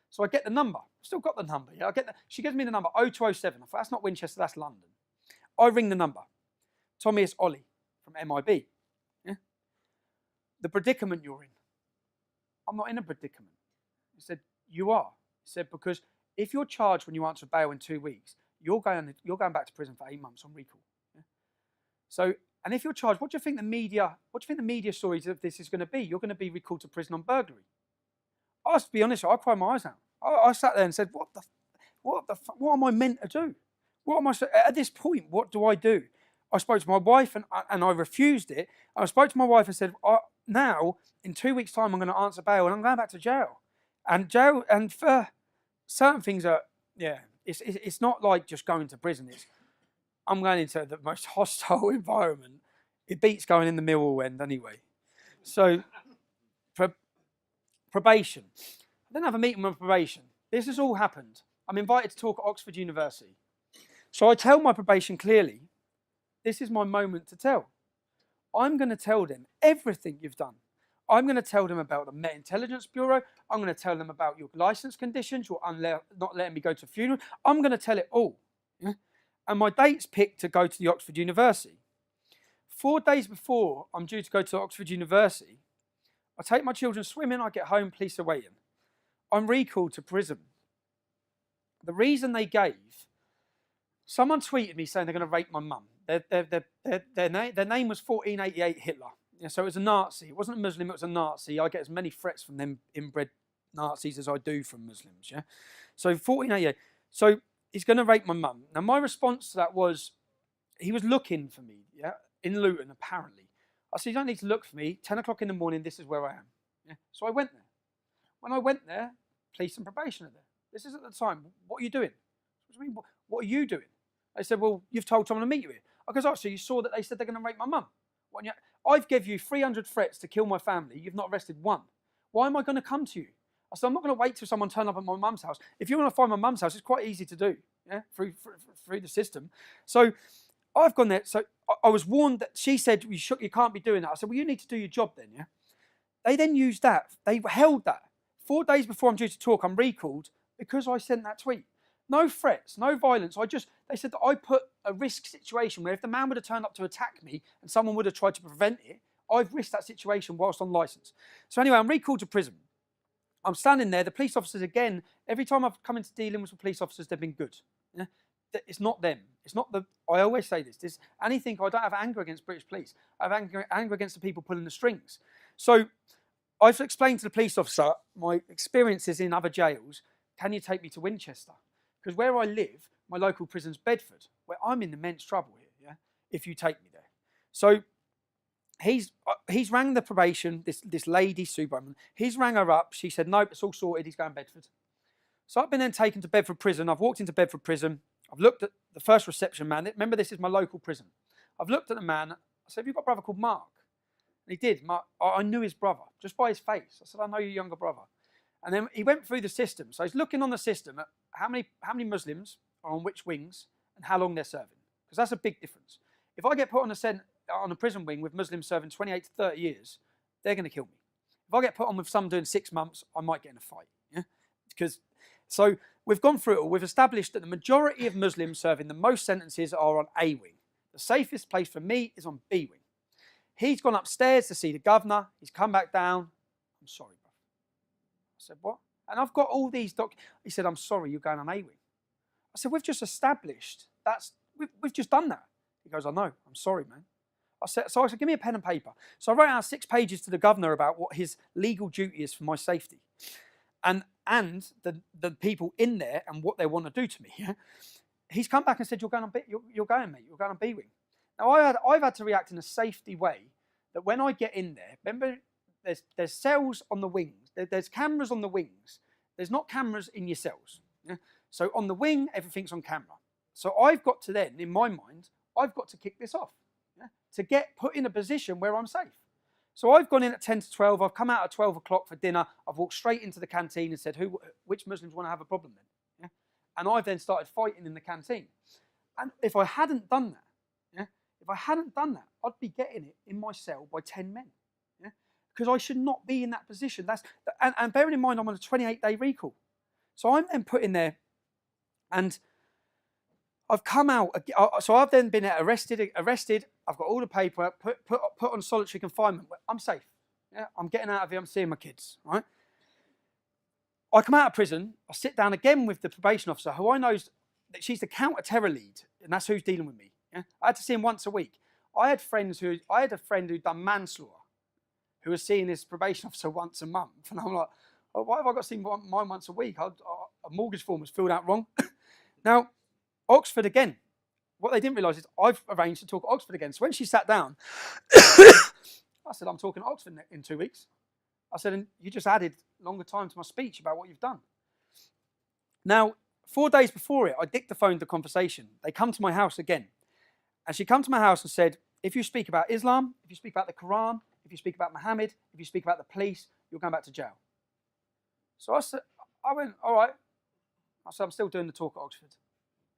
So I get the number. I've still got the number. Yeah? She gives me the number, 0207. I thought, that's not Winchester, that's London. I ring the number. Tommy, it's Ollie from MIB. Yeah? The predicament you're in. I'm not in a predicament. He said, you are. He said, because if you're charged when you answer bail in 2 weeks, you're going back to prison for 8 months on recall. Yeah? So, and if you're charged, what do you think the media stories of this is going to be? You're going to be recalled to prison on burglary. I have to be honest, I cried my eyes out. I sat there and said, what am I meant to do? What am I at this point? What do I do? I spoke to my wife and I refused it. I spoke to my wife and said, now in 2 weeks' time, I'm going to answer bail and I'm going back to jail. And for certain things it's not like just going to prison. I'm going into the most hostile environment. It beats going in the Millwall end anyway. So probation. I then have a meeting with probation. This has all happened. I'm invited to talk at Oxford University. So I tell my probation clearly, this is my moment to tell. I'm going to tell them everything you've done. I'm going to tell them about the Met Intelligence Bureau. I'm going to tell them about your licence conditions, your not letting me go to a funeral. I'm going to tell it all. Yeah? And my date's picked to go to the Oxford University. 4 days before I'm due to go to Oxford University, I take my children swimming, I get home, police are waiting. I'm recalled to prison. The reason they gave, someone tweeted me saying they're going to rape my mum. Their name was 1488 Hitler. Yeah, so it was a Nazi. It wasn't a Muslim, it was a Nazi. I get as many threats from them inbred Nazis as I do from Muslims. Yeah. So 1488. So he's going to rape my mum. Now my response to that was, he was looking for me, yeah, in Luton apparently. I said, you don't need to look for me. 10 o'clock in the morning, this is where I am. Yeah. So I went there. When I went there, police and probation are there. This is at the time. What are you doing? What are you doing? They said, well, you've told someone to meet you here. I goes, oh, so you saw that they said they're going to rape my mum. I've given you 300 threats to kill my family. You've not arrested one. Why am I going to come to you? I said, I'm not going to wait till someone turn up at my mum's house. If you want to find my mum's house, it's quite easy to do, yeah, through the system. So I've gone there. So I was warned that she said, you can't be doing that. I said, well, you need to do your job then, yeah? They then used that. They held that. 4 days before I'm due to talk, I'm recalled because I sent that tweet. No threats, no violence. They said that I put a risk situation where if the man would have turned up to attack me and someone would have tried to prevent it, I've risked that situation whilst on licence. So anyway, I'm recalled to prison. I'm standing there. The police officers, again, every time I've come into dealing with police officers, they've been good. Yeah? It's not them. It's not the. I always say this. Anything. I don't have anger against British police. I have anger against the people pulling the strings. So I've explained to the police officer my experiences in other jails. Can you take me to Winchester? Because where I live, my local prison's Bedford, where I'm in immense trouble here. Yeah, if you take me there. So he's rang the probation. This lady, Sue Bowman. He's rang her up. She said, nope, it's all sorted. He's going to Bedford. So I've been then taken to Bedford prison. I've walked into Bedford prison. I've looked at the first reception man. Remember, this is my local prison. I've looked at the man. I said, have you got a brother called Mark? And he did. Mark, I knew his brother just by his face. I said, I know your younger brother. And then he went through the system. So he's looking on the system at how many Muslims are on which wings and how long they're serving. Because that's a big difference. If I get put on a prison wing with Muslims serving 28 to 30 years, they're going to kill me. If I get put on with some doing 6 months, I might get in a fight. Yeah? So we've gone through it all. We've established that the majority of Muslims serving the most sentences are on A wing. The safest place for me is on B wing. He's gone upstairs to see the governor. He's come back down. I'm sorry, bro. I said, what? And I've got all these He said, I'm sorry, you're going on A wing. I said, we've just established we've just done that. He goes, I know. I'm sorry, man. I said, give me a pen and paper. So I wrote out 6 pages to the governor about what his legal duty is for my safety. And the people in there and what they want to do to me. Yeah? He's come back and said, you're going, mate. You're going on B wing. Now, I've had to react in a safety way that when I get in there, remember, there's cells on the wings. There's cameras on the wings. There's not cameras in your cells. Yeah? So on the wing, everything's on camera. So I've got to then, in my mind, I've got to kick this off, yeah? To get put in a position where I'm safe. So I've gone in at 10 to 12. I've come out at 12 o'clock for dinner. I've walked straight into the canteen and said, which Muslims want to have a problem then? Yeah? And I've then started fighting in the canteen. And if I hadn't done that, I'd be getting it in my cell by 10 men. Yeah? Because I should not be in that position. And bearing in mind, I'm on a 28-day recall. So I'm then put in there, and I've come out. So I've then been arrested. I've got all the paper, put on solitary confinement. I'm safe. Yeah? I'm getting out of here. I'm seeing my kids. Right? I come out of prison. I sit down again with the probation officer, who I know that she's the counter-terror lead, and that's who's dealing with me. Yeah? I had to see him once a week. I had a friend who'd done manslaughter, who was seeing his probation officer once a month, and I'm like, oh, why have I got to see mine once a week? A mortgage form was filled out wrong. Now, Oxford again. What they didn't realise is I've arranged to talk at Oxford again. So when she sat down, I said, I'm talking at Oxford in 2 weeks. I said, and you just added longer time to my speech about what you've done. Now, 4 days before it, I dictaphoned the conversation. They come to my house again. And she come to my house and said, if you speak about Islam, if you speak about the Quran, if you speak about Muhammad, if you speak about the police, you're going back to jail. So I went, all right. I said, I'm still doing the talk at Oxford.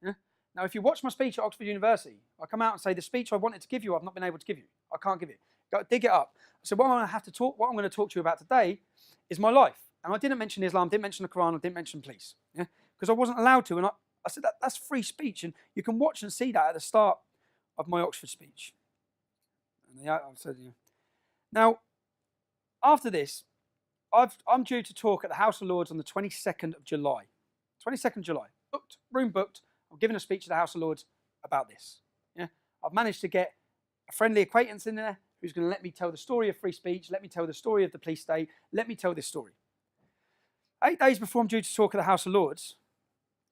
Yeah? Now, if you watch my speech at Oxford University, I come out and say, the speech I wanted to give you, I've not been able to give you. I can't give it. Go dig it up. I said, what I'm going to talk to you about today is my life. And I didn't mention Islam, didn't mention the Quran, I didn't mention police. Yeah? Because I wasn't allowed to. And I said, that's free speech. And you can watch and see that at the start of my Oxford speech. And I said, yeah. Now, after this, I'm due to talk at the House of Lords on the 22nd of July. 22nd of July. Room booked. I'm giving a speech at the House of Lords about this. Yeah? I've managed to get a friendly acquaintance in there who's going to let me tell the story of free speech, let me tell the story of the police state, let me tell this story. 8 days before I'm due to talk at the House of Lords,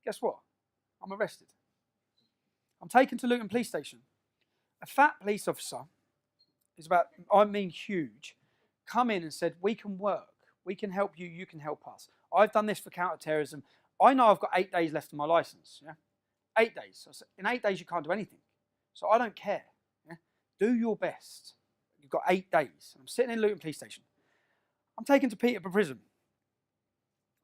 guess what? I'm arrested. I'm taken to Luton Police Station. A fat police officer, huge, come in and said, we can work. We can help you. You can help us. I've done this for counter-terrorism. I know I've got 8 days left of my licence. Yeah? 8 days. So in 8 days, you can't do anything. So I don't care. Yeah? Do your best. You've got 8 days. I'm sitting in Luton Police Station. I'm taken to Peterborough Prison.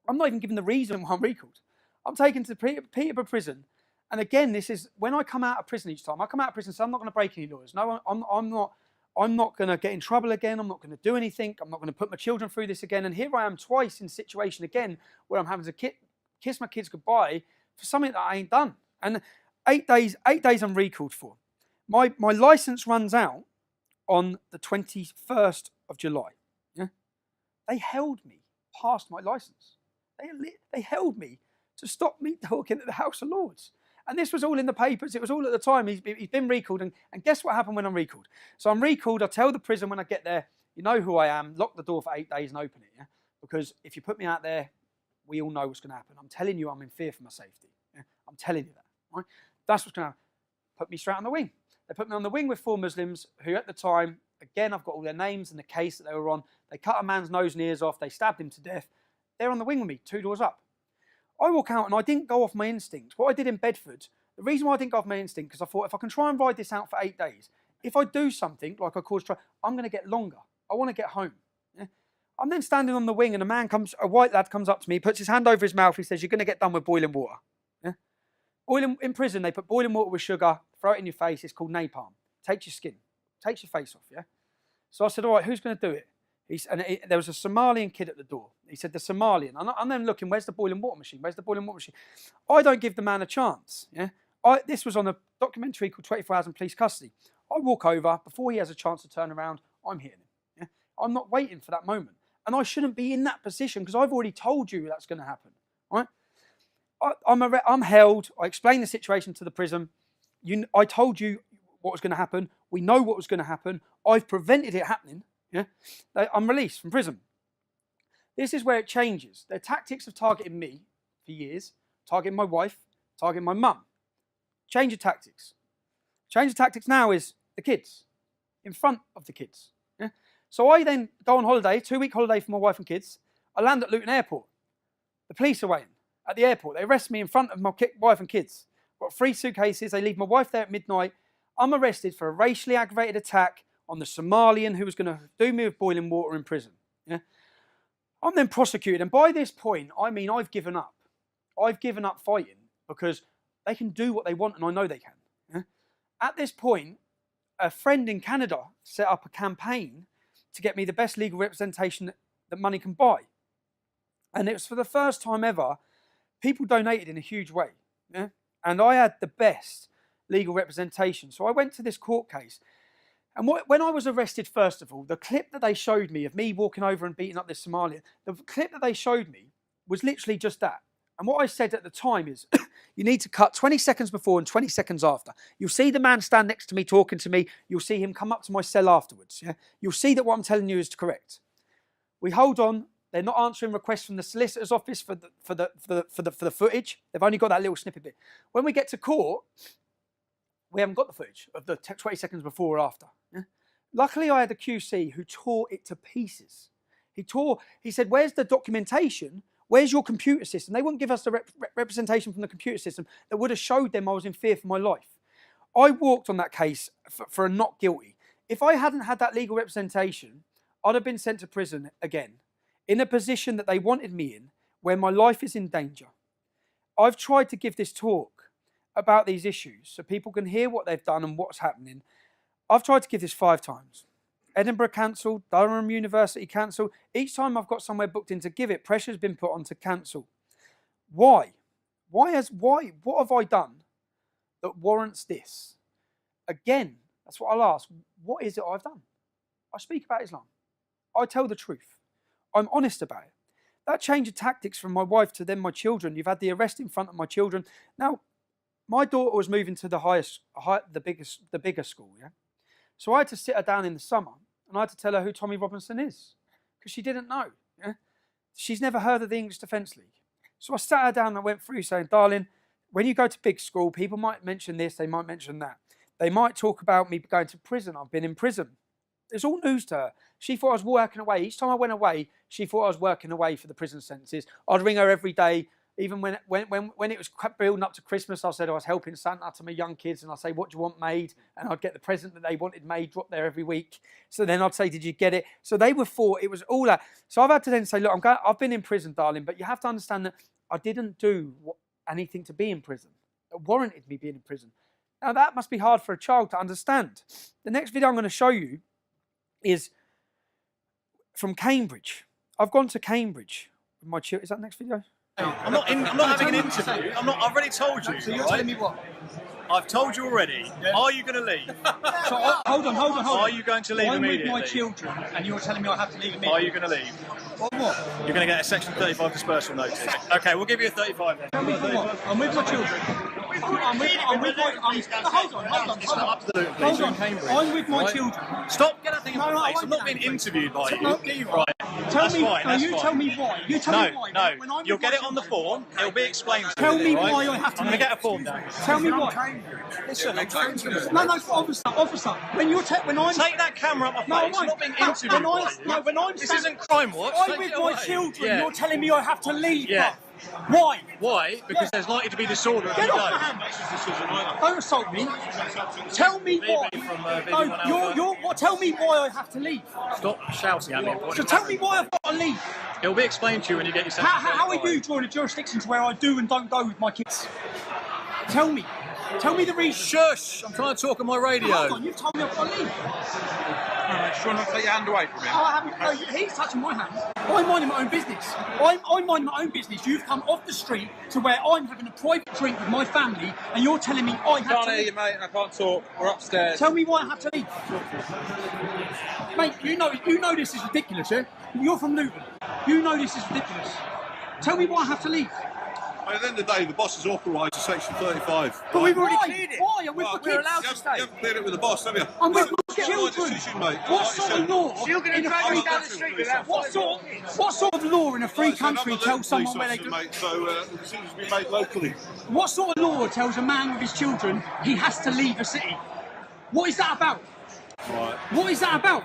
I'm not even given the reason why I'm recalled. I'm taken to Peterborough Prison, And again, this is when I come out of prison each time. I come out of prison, so I'm not going to break any laws. No, I'm not going to get in trouble again. I'm not going to do anything. I'm not going to put my children through this again. And here I am twice in a situation again where I'm having to kiss my kids goodbye for something that I ain't done. And 8 days I'm recalled for. My license runs out on the 21st of July. Yeah? They held me past my license. They held me to stop me talking at the House of Lords. And this was all in the papers. It was all at the time. He's been recalled. And guess what happened when I'm recalled? So I'm recalled. I tell the prison when I get there, you know who I am, lock the door for 8 days and open it. Yeah? Because if you put me out there, we all know what's going to happen. I'm telling you, I'm in fear for my safety. Yeah? I'm telling you that. Right? That's what's going to happen. Put me straight on the wing. They put me on the wing with 4 Muslims who at the time, again, I've got all their names and the case that they were on. They cut a man's nose and ears off. They stabbed him to death. They're on the wing with me, 2 doors up. I walk out and I didn't go off my instinct. What I did in Bedford, the reason why I didn't go off my instinct, because I thought if I can try and ride this out for 8 days, if I do something like I caused trouble, I'm going to get longer. I want to get home. Yeah? I'm then standing on the wing and a white lad comes up to me, puts his hand over his mouth. He says, "You're going to get done with boiling water." Yeah? In prison, they put boiling water with sugar, throw it in your face. It's called napalm. Takes your skin, takes your face off. Yeah. So I said, "All right, who's going to do it?" There was a Somalian kid at the door. He said, "The Somalian." I'm then looking, where's the boiling water machine? Where's the boiling water machine? I don't give the man a chance. Yeah. This was on a documentary called 24 Hours in Police Custody. I walk over, before he has a chance to turn around, I'm hitting him. Yeah? I'm not waiting for that moment. And I shouldn't be in that position because I've already told you that's going to happen. Right? I'm held. I explained the situation to the prison. I told you what was going to happen. We know what was going to happen. I've prevented it happening. Yeah? I'm released from prison. This is where it changes. Their tactics of targeting me for years, targeting my wife, targeting my mum. Change of tactics. Change of tactics now is the kids, in front of the kids. Yeah? So I then go on holiday, 2-week holiday for my wife and kids. I land at Luton Airport. The police are waiting at the airport. They arrest me in front of my wife and kids. Got 3 suitcases. They leave my wife there at midnight. I'm arrested for a racially aggravated attack on the Somalian who was going to do me with boiling water in prison. Yeah? I'm then prosecuted. And by this point, I mean, I've given up. I've given up fighting because they can do what they want, and I know they can. Yeah? At this point, a friend in Canada set up a campaign to get me the best legal representation that money can buy. And it was for the first time ever, people donated in a huge way. Yeah? And I had the best legal representation. So I went to this court case. And when I was arrested, first of all, the clip that they showed me of me walking over and beating up this Somalian, the clip that they showed me was literally just that. And what I said at the time is, you need to cut 20 seconds before and 20 seconds after. You'll see the man stand next to me talking to me. You'll see him come up to my cell afterwards. Yeah? You'll see that what I'm telling you is correct. We hold on. They're not answering requests from the solicitor's office for the footage. They've only got that little snippet bit. When we get to court, we haven't got the footage of the 20 seconds before or after. Yeah? Luckily, I had a QC who tore it to pieces. He said, "Where's the documentation? Where's your computer system?" They wouldn't give us the representation from the computer system that would have showed them I was in fear for my life. I walked on that case for a not guilty. If I hadn't had that legal representation, I'd have been sent to prison again, in a position that they wanted me in, where my life is in danger. I've tried to give this talk about these issues so people can hear what they've done and what's happening. I've tried to give this 5 times. Edinburgh cancelled, Durham University cancelled. Each time I've got somewhere booked in to give it, pressure's been put on to cancel. Why? What have I done that warrants this? Again, that's what I'll ask. What is it I've done? I speak about Islam. I tell the truth. I'm honest about it. That change of tactics from my wife to then my children. You've had the arrest in front of my children. Now, my daughter was moving to the bigger school, yeah? So I had to sit her down in the summer and I had to tell her who Tommy Robinson is because she didn't know. Yeah? She's never heard of the English Defence League. So I sat her down and I went through saying, "Darling, when you go to big school, people might mention this, they might mention that. They might talk about me going to prison. I've been in prison." It's all news to her. She thought I was working away. Each time I went away, she thought I was working away for the prison sentences. I'd ring her every day. Even when it was building up to Christmas, I said I was helping Santa to my young kids, and I'd say, "What do you want made?" And I'd get the present that they wanted made, dropped there every week. So then I'd say, "Did you get it?" So they were thought it was all that. So I've had to then say, "Look, I've been in prison, darling, but you have to understand that I didn't do anything to be in prison. warranted me being in prison. Now, that must be hard for a child to understand. The next video I'm going to show you is from Cambridge. I've gone to Cambridge with my children. Is that the next video? I'm not having an interview. I've already told you. So you're telling me what? I've told you already. Yeah. Are you going to leave? So hold on. Are you going to leave immediately? I'm with my children, and you're telling me I have to leave immediately. Are you going to leave? What? You're going to get a Section 35 dispersal notice. Okay, we'll give you a 35 then. Tell me for what? I'm with my children. I'm with my children. Stop, get that thing in my face. I'm not being interviewed by you. Right. Tell me why. You tell me why. No. You'll get it on the form. It'll be explained to you. Tell me why I have to. I'm going to get a form down. Tell me why. Listen, No, officer. When I'm take that camera off my face. I'm not being interviewed. This isn't Crime Watch. I'm with my children. You're telling me I have to leave. Yeah. Why? Why? Because there's likely to be disorder. Get off my hand. Don't assault me. Tell me why. Tell me why I have to leave. Stop shouting at me. So tell me why I've got to leave. It'll be explained to you when you get yourself. How are you drawing a jurisdiction to where I do and don't go with my kids? Tell me. Tell me the reason. Shush! I'm trying to talk on my radio. Hold on, you've told me I've got to leave. Just trying not to take your hand away from him. He's touching my hand. I'm minding my own business. I'm minding my own business. You've come off the street to where I'm having a private drink with my family, and you're telling me I have to leave. Can't hear you, mate. I can't talk. We're upstairs. Tell me why I have to leave. Mate, you know this is ridiculous, yeah? You're from Luton. You know this is ridiculous. Tell me why I have to leave. At the end of the day, the boss has authorised a Section 35. But we've already cleared it. Why? I'm with my kids. You haven't cleared it with the boss, have you? I'm with my children. Decision, mate. What sort of law? You're going to drag me down the street without What sort of law in a free country tells someone where they can... Mate, so the decisions be made locally. What sort of law tells a man with his children he has to leave a city? What is that about? Right. What is that about?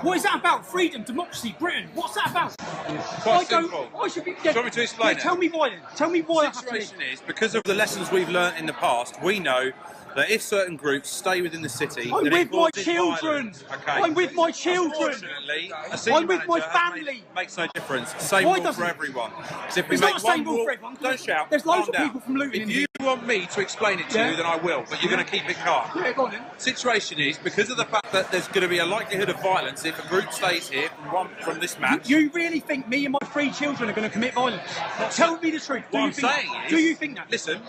What is that about? Freedom, democracy, Britain. What's that about? Quite simple. I should be. Do you want me to explain it? Tell me why then. Tell me why. The situation is, because of the lessons we've learnt in the past, we know that if certain groups stay within the city, I'm then with it my causes children. violence, okay? I'm with my children. Unfortunately, a city I'm with my manager family. makes no difference. Same Why rule doesn't for it? everyone. Because if we It's make not the same one rule rule, for everyone. don't shout. There's loads calm of people down. from Luton If in you want me to explain it to Yeah. you, then I will. But you're going to keep it calm. Yeah, go on then. Situation is, because of the fact that there's going to be a likelihood of violence if a group stays here from this match. You really think me and my 3 children are going to commit violence? Tell me the truth. What I'm saying is, do you think that? Listen,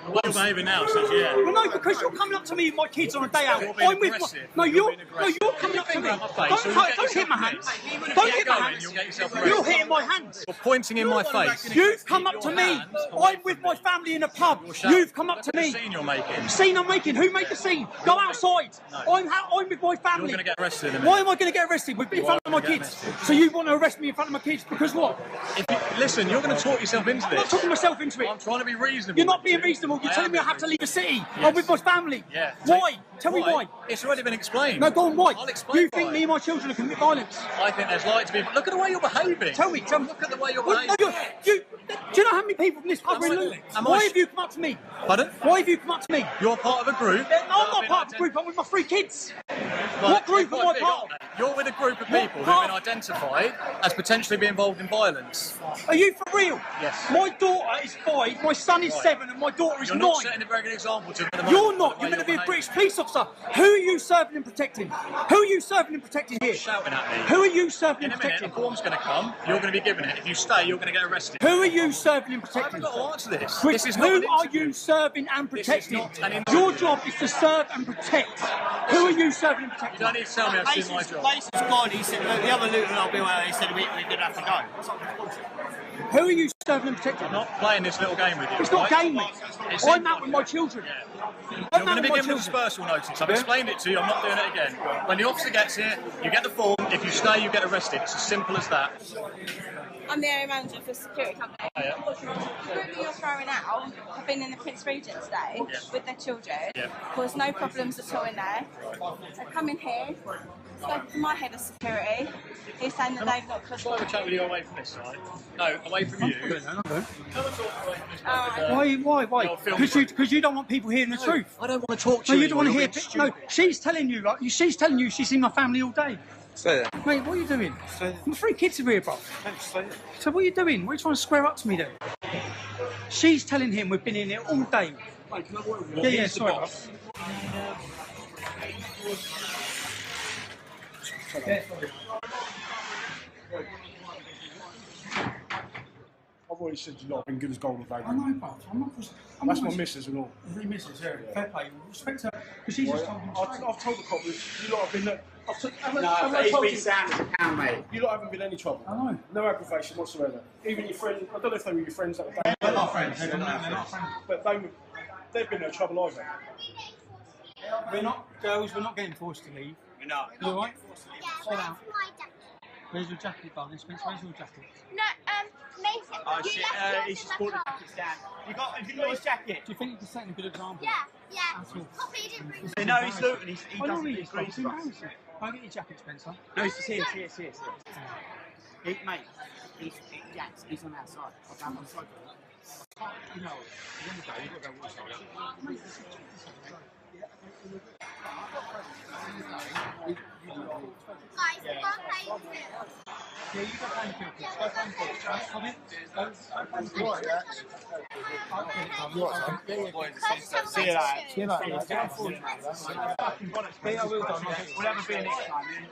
What you're behaving now says yeah. Well, no, because you're coming up to me and my kids on a day out. You're being I'm with aggressive. No, You're you're being aggressive. coming up to me. Finger at my face, so you'll get Don't hit my yourself hands. arrested. Don't hit my Going, hands. you'll get yourself You're arrested. hitting my hands. You're pointing in my face. You've come up to me. I'm with my family in a pub. You've come up to me. Look at the scene you're making. Scene I'm making. Who made the scene? Go outside. I'm with my family. You're going to get arrested in a minute. Why am I going to get arrested in front of my kids? So you want to arrest me in front of my kids because what? Listen, you're going to talk yourself into I'm not this. talking myself into it. I'm trying to be reasonable. You're not being reasonable. You're telling me I have to leave the city. I'm with my family. Yeah. Why? Tell me why. It's already been explained. No, go on, why? I'll explain You think why. me and my children are committing violence? I think there's likely to be. Look at the way you're behaving. Tell me. Look at the way you're Well, no, behaving. do you know how many people from this pub are in Luton? Why have you come up to me? Pardon? Why have you come up to me? You're part of a group. No, I'm not part of a group. I'm with my 3 kids. What group am I part of? You're with a group of people who've been identified as potentially being involved in violence. Are you for real? Yes. My daughter is 5, my son is 7, and my daughter is You're 9. not setting a very good example to them at the moment. You're not. You're meant to be a British police officer. Who are you serving and protecting? Who are you serving and protecting here? Shouting at me. Who are you serving In and a minute, protecting? a form's going to come. You're going to be given it. If you stay, you're going to get arrested. Who are you serving and I protecting? haven't got to answer this. Chris, This is not who an are interview. you serving and This is protecting? not an interview. Your job is to serve and protect. Who are you serving and You protecting? don't need to tell me I've seen my job. Place is gone. He said, the other Luton I'll be where he said we're going to have to go. Who are you serving and protecting? I'm not playing this little game with you. It's not right? game, mate. It's I'm in- out with my children. You're I'm going to out be with my given a children. dispersal notice. I've explained it to you. I'm not doing it again. When the officer gets here, you get the form. If you stay, you get arrested. It's as simple as that. I'm the area manager for a security company. Oh, yeah. The group that you're throwing out have been in the Prince Regent today with their children. Yeah. Caused no problems at all in there. They come in here, spoke to my head of security. He's saying that they've not Shall I have a chat with you away from this side? No, away from you. Come and talk away from this side. Why? You're filming. Because you don't want people hearing the truth. I don't want to talk to No, you. you don't want to anymore. hear. You're being No, stupid. she's telling you. Like, she's telling you she's seen my family all day. say that. Mate, what are you doing? Say that. My 3 kids are here, bro. Say that. So what are you doing? What are you trying to square up to me then? She's telling him we've been in here all day. Yeah, sorry. boss. I've already said you're not been good as gold of I know, but I'm not. That's my missus and all. Three misses, yeah. Fair play. Respect her. Because she's just told him straight. I've told the cop that you lot have been there. No, he's been sound as a pound, mate. You lot haven't been any trouble. I know. No aggravation whatsoever. Even your friends, I don't know if they were your friends at the time. They're not friends. They're not friends. But they've been no trouble either. We're not, girls, we're not getting forced to leave. We're not. You alright? Sit down. My jacket. Where's your jacket, darling? Spencer, where's your jacket? No, Mason. Oh you shit, left yours he's in just my brought the car. jackets down. Have you got his jacket? Do you think you can set a good example? Yeah, yeah. That's all. Poppy didn't bring No, he's looting. He I know doesn't he do is, green it's stuff. embarrassing. Go get your jacket, Spencer. No, he's here. Mate, he's on that side. I'm on the side. You know, you've got to go one side. Guys, the one playing too. Yeah, you go play and kill kids. Go play and kill. Come in. Go play and kill. See you later. See you later. Fucking bollocks, mate. We'll have a beer next time. Man.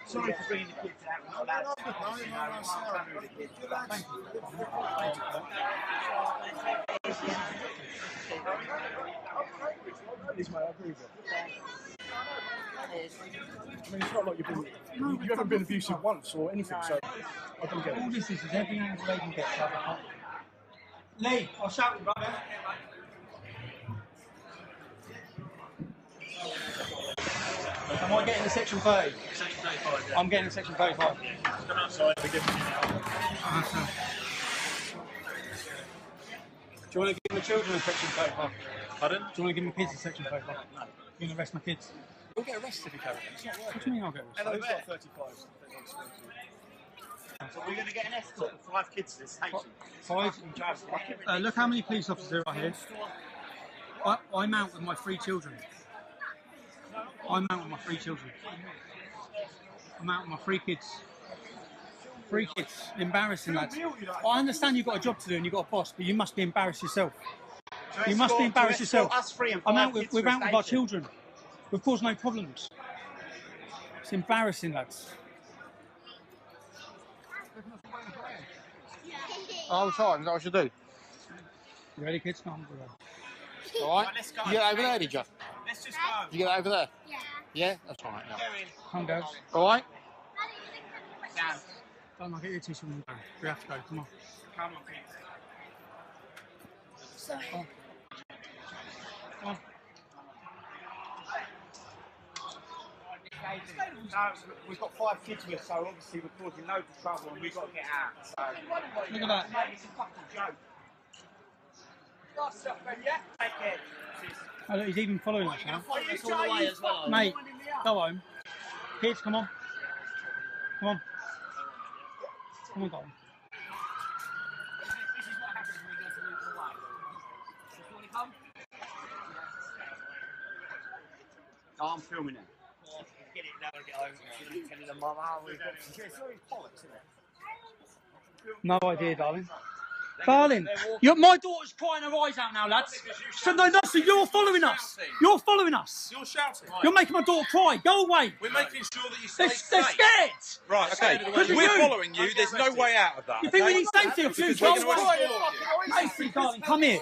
Sorry for bringing the kids out. We're not allowed to. You know, we can't come with the kids. Thank you. Please, mate, I agree with you. I mean, it's not like you haven't been abusive once or anything, so I don't get All it. this is every angle they can get. Lee, I'll shout you, brother. Am I getting the section 30? Section 35, yeah. I'm getting the section 35. Come outside, we give it to you now. Do you want to give the children a section 35? Pardon? Do you want to give my kids a section 35? No. You're going to arrest my kids? You'll get arrested if you carry on. It's not What do you mean I'll get arrested? Who's got 35? So we're going to get an escort of 5 kids to the station. 5? Look how many police officers there are here. I'm out with my 3 children. I'm out with my 3 children. I'm out with my 3 kids. 3 kids. Embarrassing, lads. I understand you've got a job to do and you've got a boss, but you must be embarrassed yourself. You must be embarrassed yourself. Us 3 and 5 I'm out kids we're to a out with our station. children. We've caused no problems. It's embarrassing, lads. All the time, is that what you do? You ready, kids? Come on. Alright? Let's go. You get over there, did you? Let's just go. You get over there? Yeah. Yeah? That's alright, yeah. Come, girls. Alright? Down. Don't I'll get your tissue from the back. We have to go. Come on. Come on, kids. Sorry. Come on. No, we've got 5 kids with us, so obviously we're causing loads of trouble and we've got to get out. So. Look at that. It's a fucking joke. Take care. Oh, look, he's even following us now. Follow us all the way as well. Mate, go home. Kids, come on. Come on. Come on, darling. This is what happens when we go to move away. You want to come? Oh, I'm filming it. Get it now and get over. Telling them, Mum, we've got to. It's very bollocks, isn't it? No idea, darling. Darling, my daughter's crying her eyes out now, lads. So so you're following us. You're following us. You're shouting. You're making my daughter cry. Go away. We're making sure that you stay They're safe. scared. Right, okay. Because of We're you. following you. There's no way out of that. You think we okay? need safety officers? Because Go we're gonna away. escort Macy, darling, come here.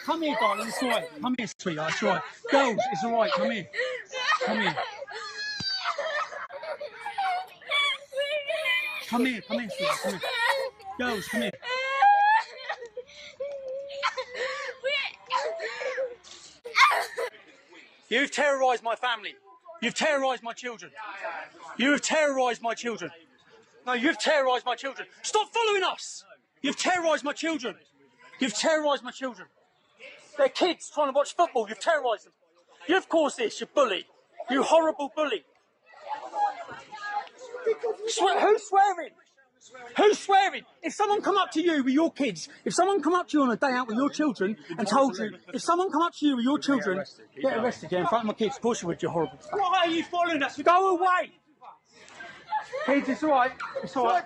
Come here, darling. It's all right. Come here, sweetheart. It's all right. Girls, it's all right. Come here. Come here. Come here. Come here, sweetheart. Come here. Girls, come here. You've terrorised my family. You've terrorised my children. You have terrorised my children. No, you've terrorised my children. Stop following us. You've terrorised my children. You've terrorised my children. They're kids trying to watch football. You've terrorised them. You've caused this, you bully. You horrible bully. Who's swearing? Who's swearing? If someone come up to you with your kids, if someone come up to you on a day out with your children and told you, if someone come up to you with your children, get arrested, yeah, in front of my kids, of course you would, you horrible. Why are you following us? Go away! Kids, it's alright. It's alright.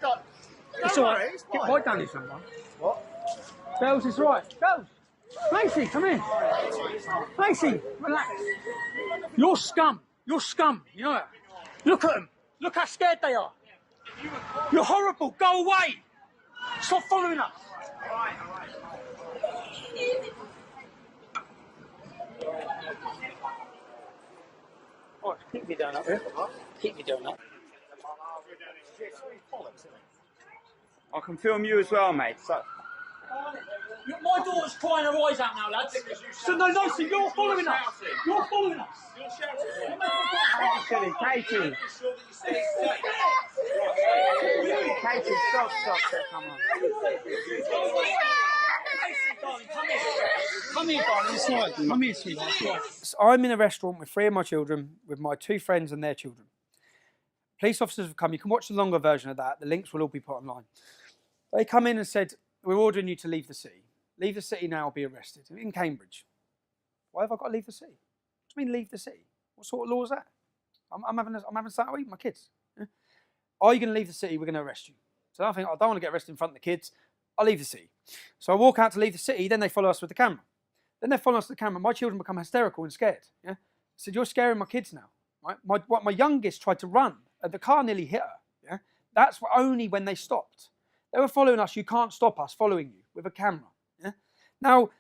It's alright. Why don't you, someone? What? Bells is right. Bells. Macy, come in. Macy, relax. You're scum. You're scum. You know it. Look at them. Look how scared they are. You're horrible. Go away. Stop following us. Oh, keep me down up here. Keep me down up. I can film you as well, mate. So. My daughter's crying her eyes out now, lads. So no, you're following us. You're following us. Katie, Katie. Katie, stop, come on. Come here, darling. It's right. Come here, sweetheart. I'm in a restaurant with 3 of my children, with my 2 friends and their children. Police officers have come. You can watch the longer version of that. The links will all be put online. They come in and said, we're ordering you to leave the city. Leave the city now or be arrested. In Cambridge. Why have I got to leave the city? What do you mean leave the city? What sort of law is that? I'm having a Saturday with my kids. Yeah? Are you going to leave the city? We're going to arrest you. So I think, I don't want to get arrested in front of the kids. I'll leave the city. So I walk out to leave the city, then they follow us with the camera. Then they follow us with the camera. My children become hysterical and scared. Yeah? I said, you're scaring my kids now. Right? My youngest tried to run. The car nearly hit her. Yeah? That's only when they stopped. They were following us. You can't stop us following you with a camera. Yeah? Now,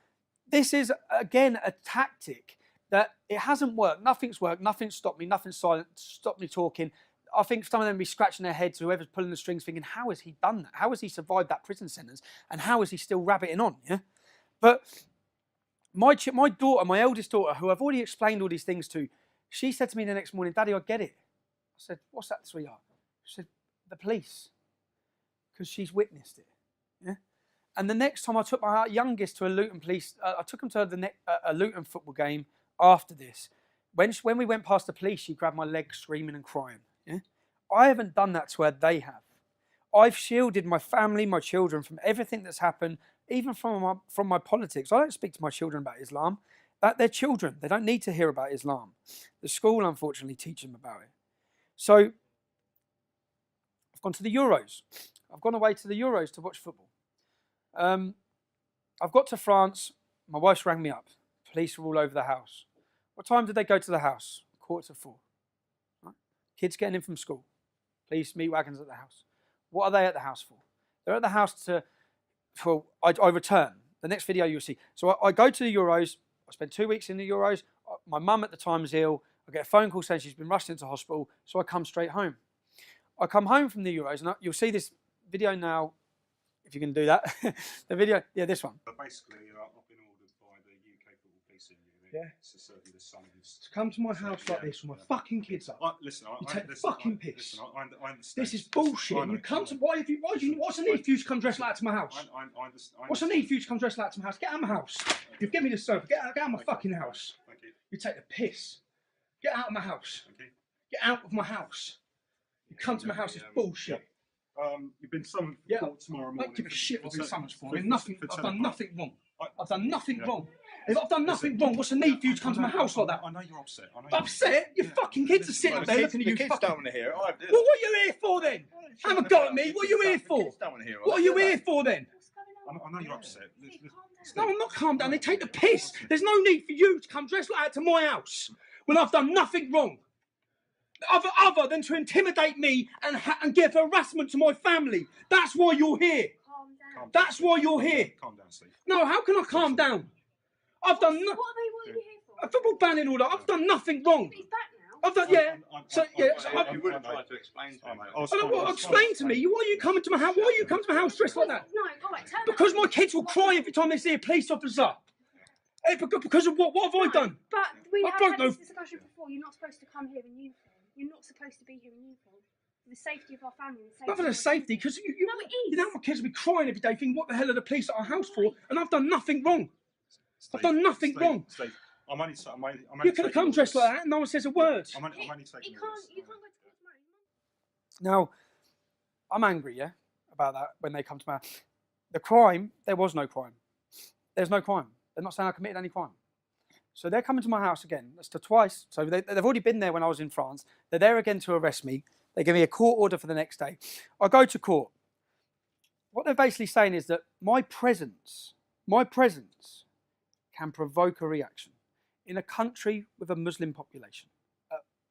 this is, again, a tactic that it hasn't worked. Nothing's worked. Nothing's stopped me. Nothing's stopped me talking. I think some of them be scratching their heads, whoever's pulling the strings, thinking, how has he done that? How has he survived that prison sentence? And how is he still rabbiting on? Yeah? But my daughter, my eldest daughter, who I've already explained all these things to, she said to me the next morning, Daddy, I get it. I said, what's that, sweetheart? She said, the police. Because she's witnessed it. Yeah? And the next time I took my youngest to a Luton police, I took him to a Luton football game after this. When we went past the police, she grabbed my leg screaming and crying. Yeah? I haven't done that to her, they have. I've shielded my family, my children from everything that's happened, even from my politics. I don't speak to my children about Islam. They're children. They don't need to hear about Islam. The school, unfortunately, teaches them about it. So I've gone to the Euros. I've gone away to the Euros to watch football. I've got to France. My wife's rang me up. Police were all over the house. What time did they go to the house? 3:45. Right? Kids getting in from school. Police meat wagons at the house. What are they at the house for? They're at the house I return. The next video you'll see. So I go to the Euros. I spend 2 weeks in the Euros. My mum at the time is ill. I get a phone call saying she's been rushed into hospital. So I come straight home. I come home from the Euros, and you'll see this video now, if you can do that. The video, yeah, this one. But basically, I've been ordered by the UK Football Policing Unit Yeah. to serve you the summons. To come to my house like this with my fucking kids up. Listen, You take the fucking piss. Listen, I understand. This is bullshit. I know, You come to I know. what's the need for you to come dressed like that to my house? I understand. What's the need for you to come dressed like that to my house? Get out of my house. You've given me the sofa. Get out of my fucking house. Thank you. You take the piss. Get out of my house. Thank you. Get out of my house. You come to my house, it's bullshit. You've been summoned for Yeah, court tomorrow I morning. don't give a shit what I've been summoned for. for- I've done nothing wrong. I've done nothing wrong. If I've done nothing wrong, what's the need for you to come to my house like that? I know you're upset. Upset? Your fucking kids are sitting up there looking at you. The kids Fucking... don't want to hear it. I do. Well, what are you here for then? Have a go at me. What are you here for? Don't want to hear it. What are you here for then? I know you're upset. No, I'm not calm down. They take the piss. There's no need for you to come dressed like that to my house when I've done nothing wrong. Other than to intimidate me and give harassment to my family. That's why you're here. That's why you're here. Calm down, Steve. No, how can I calm down? I've done What are you here for? a football ban and all that. I've done nothing wrong. He's back now. I've done, yeah. So, yeah. So You would have tried to explain to him. explain to me. Why are you coming to my house? Why are you coming to my house dressed like that? No, all right, tell Because my kids will cry every time they see a police officer. Hey, because of what? What have I done? But we I have don't had know. this discussion before. You're not supposed to come here in uniform. You're not supposed to be here in uniform. For the safety of our family. The Not for the safety, because No, it is. you know my kids will be crying every day thinking, what the hell are the police at our house for? And I've done nothing wrong. I've done nothing wrong. Steve, I'm only You could have come dressed like that and no one says a word. I'm only taking You your can't go to court tomorrow. Now, I'm angry, yeah, about that when they come to my house. The crime, there was no crime. There's no crime. They're not saying I committed any crime. So they're coming to my house again. That's twice. So they've already been there when I was in France. They're there again to arrest me. They give me a court order for the next day. I go to court. What they're basically saying is that my presence My presence can provoke a reaction in a country with a Muslim population,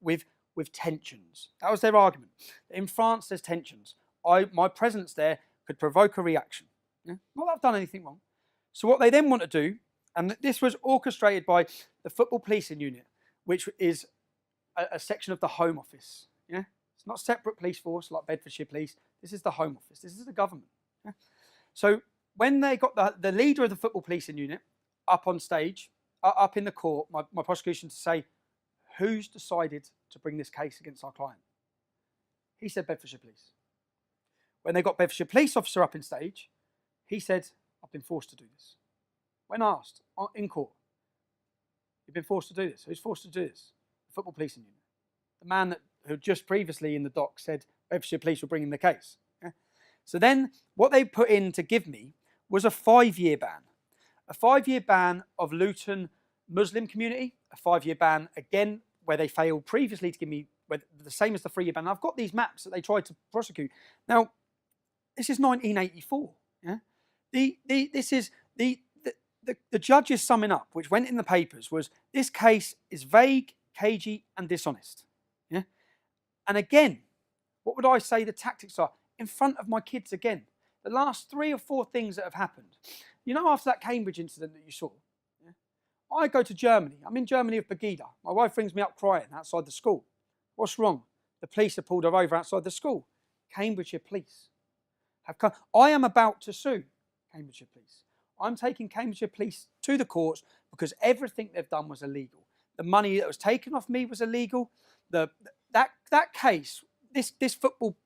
with tensions. That was their argument. In France, there's tensions. My presence there could provoke a reaction. Yeah? Not that I've done anything wrong. So what they then want to do, and this was orchestrated by the Football Policing Unit, which is a section of the Home Office. Yeah? It's not a separate police force like Bedfordshire Police. This is the Home Office. This is the government. Yeah? So when they got the leader of the Football Policing Unit up on stage, up in the court, my prosecution to say, who's decided to bring this case against our client? He said Bedfordshire Police. When they got Bedfordshire Police officer up in stage, he said, I've been forced to do this. When asked in court, you've been forced to do this. Who's forced to do this? The Football Policing Unit. The man who just previously in the dock said Bedfordshire Police were bringing the case. Yeah? So then what they put in to give me was a 5-year ban. A 5-year ban of Luton Muslim community, a 5-year ban again where they failed previously to give me the same as the 3-year ban. I've got these maps that they tried to prosecute. Now, this is 1984. Yeah, the judge's summing up, which went in the papers, was this case is vague, cagey, and dishonest. Yeah, and again, what would I say the tactics are in front of my kids again? The last 3 or 4 things that have happened. You know, after that Cambridge incident that you saw, yeah, I go to Germany. I'm in Germany with Pegida. My wife brings me up crying outside the school. What's wrong? The police have pulled her over outside the school. Cambridgeshire Police have come. I am about to sue Cambridgeshire Police. I'm taking Cambridgeshire Police to the courts because everything they've done was illegal. The money that was taken off me was illegal. That case, this football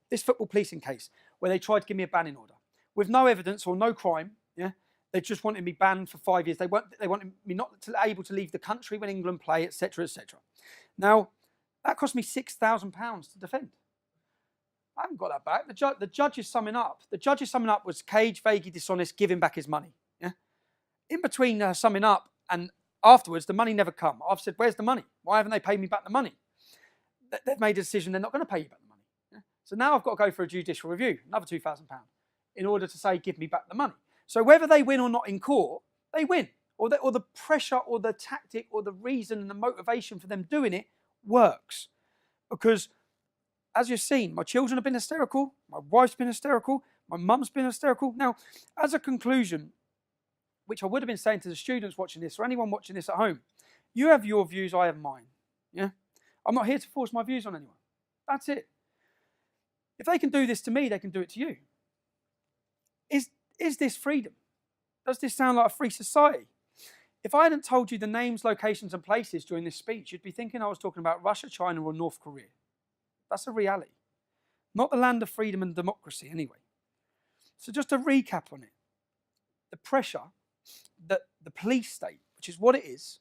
policing case, where they tried to give me a banning order with no evidence or no crime. Yeah, they just wanted me banned for 5 years. They wanted me not able to leave the country when England play, etc., etc. Now, that cost me £6,000 to defend. I haven't got that back. The judge is summing up. The judge's summing up was cage, vaguely dishonest, give him back his money. Yeah. In between summing up and afterwards, the money never come. I've said, where's the money? Why haven't they paid me back the money? They've made a decision they're not going to pay you back the money. Yeah? So now I've got to go for a judicial review, another £2,000, in order to say, give me back the money. So whether they win or not in court, they win. Or the pressure or the tactic or the reason and the motivation for them doing it works. Because as you've seen, my children have been hysterical, my wife's been hysterical, my mum's been hysterical. Now, as a conclusion, which I would have been saying to the students watching this or anyone watching this at home, you have your views, I have mine. Yeah? I'm not here to force my views on anyone. That's it. If they can do this to me, they can do it to you. Is this freedom? Does this sound like a free society? If I hadn't told you the names, locations and places during this speech, you'd be thinking I was talking about Russia, China or North Korea. That's a reality. Not the land of freedom and democracy anyway. So just to recap on it, the pressure that the police state, which is what it is,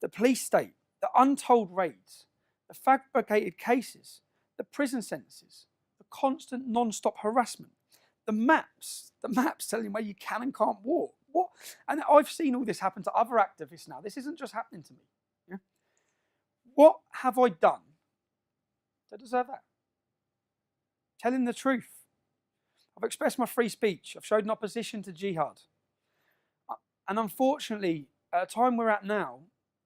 the police state, the untold raids, the fabricated cases, the prison sentences, the constant non-stop harassment, the maps telling where you can and can't walk. What? And I've seen all this happen to other activists now. This isn't just happening to me. Yeah? What have I done to deserve that? Telling the truth. I've expressed my free speech. I've showed an opposition to jihad. And unfortunately, at a time we're at now,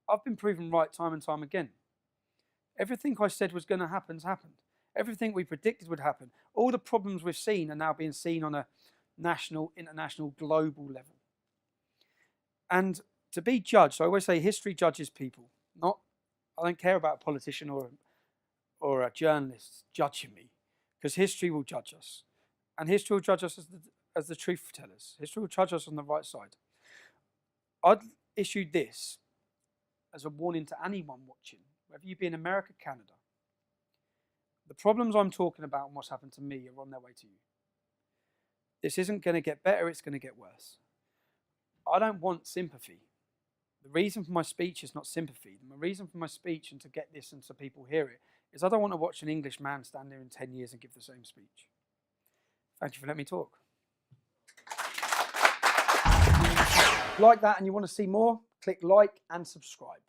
I've been proven right time and time again. Everything I said was going to happen has happened. Everything we predicted would happen. All the problems we've seen are now being seen on a national, international, global level. And to be judged, I always say history judges people. I don't care about a politician or a journalist judging me, because history will judge us. And history will judge us as the truth tellers. History will judge us on the right side. I'd issue this as a warning to anyone watching, whether you be in America, Canada. The problems I'm talking about and what's happened to me are on their way to you. This isn't going to get better, it's going to get worse. I don't want sympathy. The reason for my speech is not sympathy. The reason for my speech and to get this and so people hear it is I don't want to watch an English man stand there in 10 years and give the same speech. Thank you for letting me talk. Like that and you want to see more, click like and subscribe.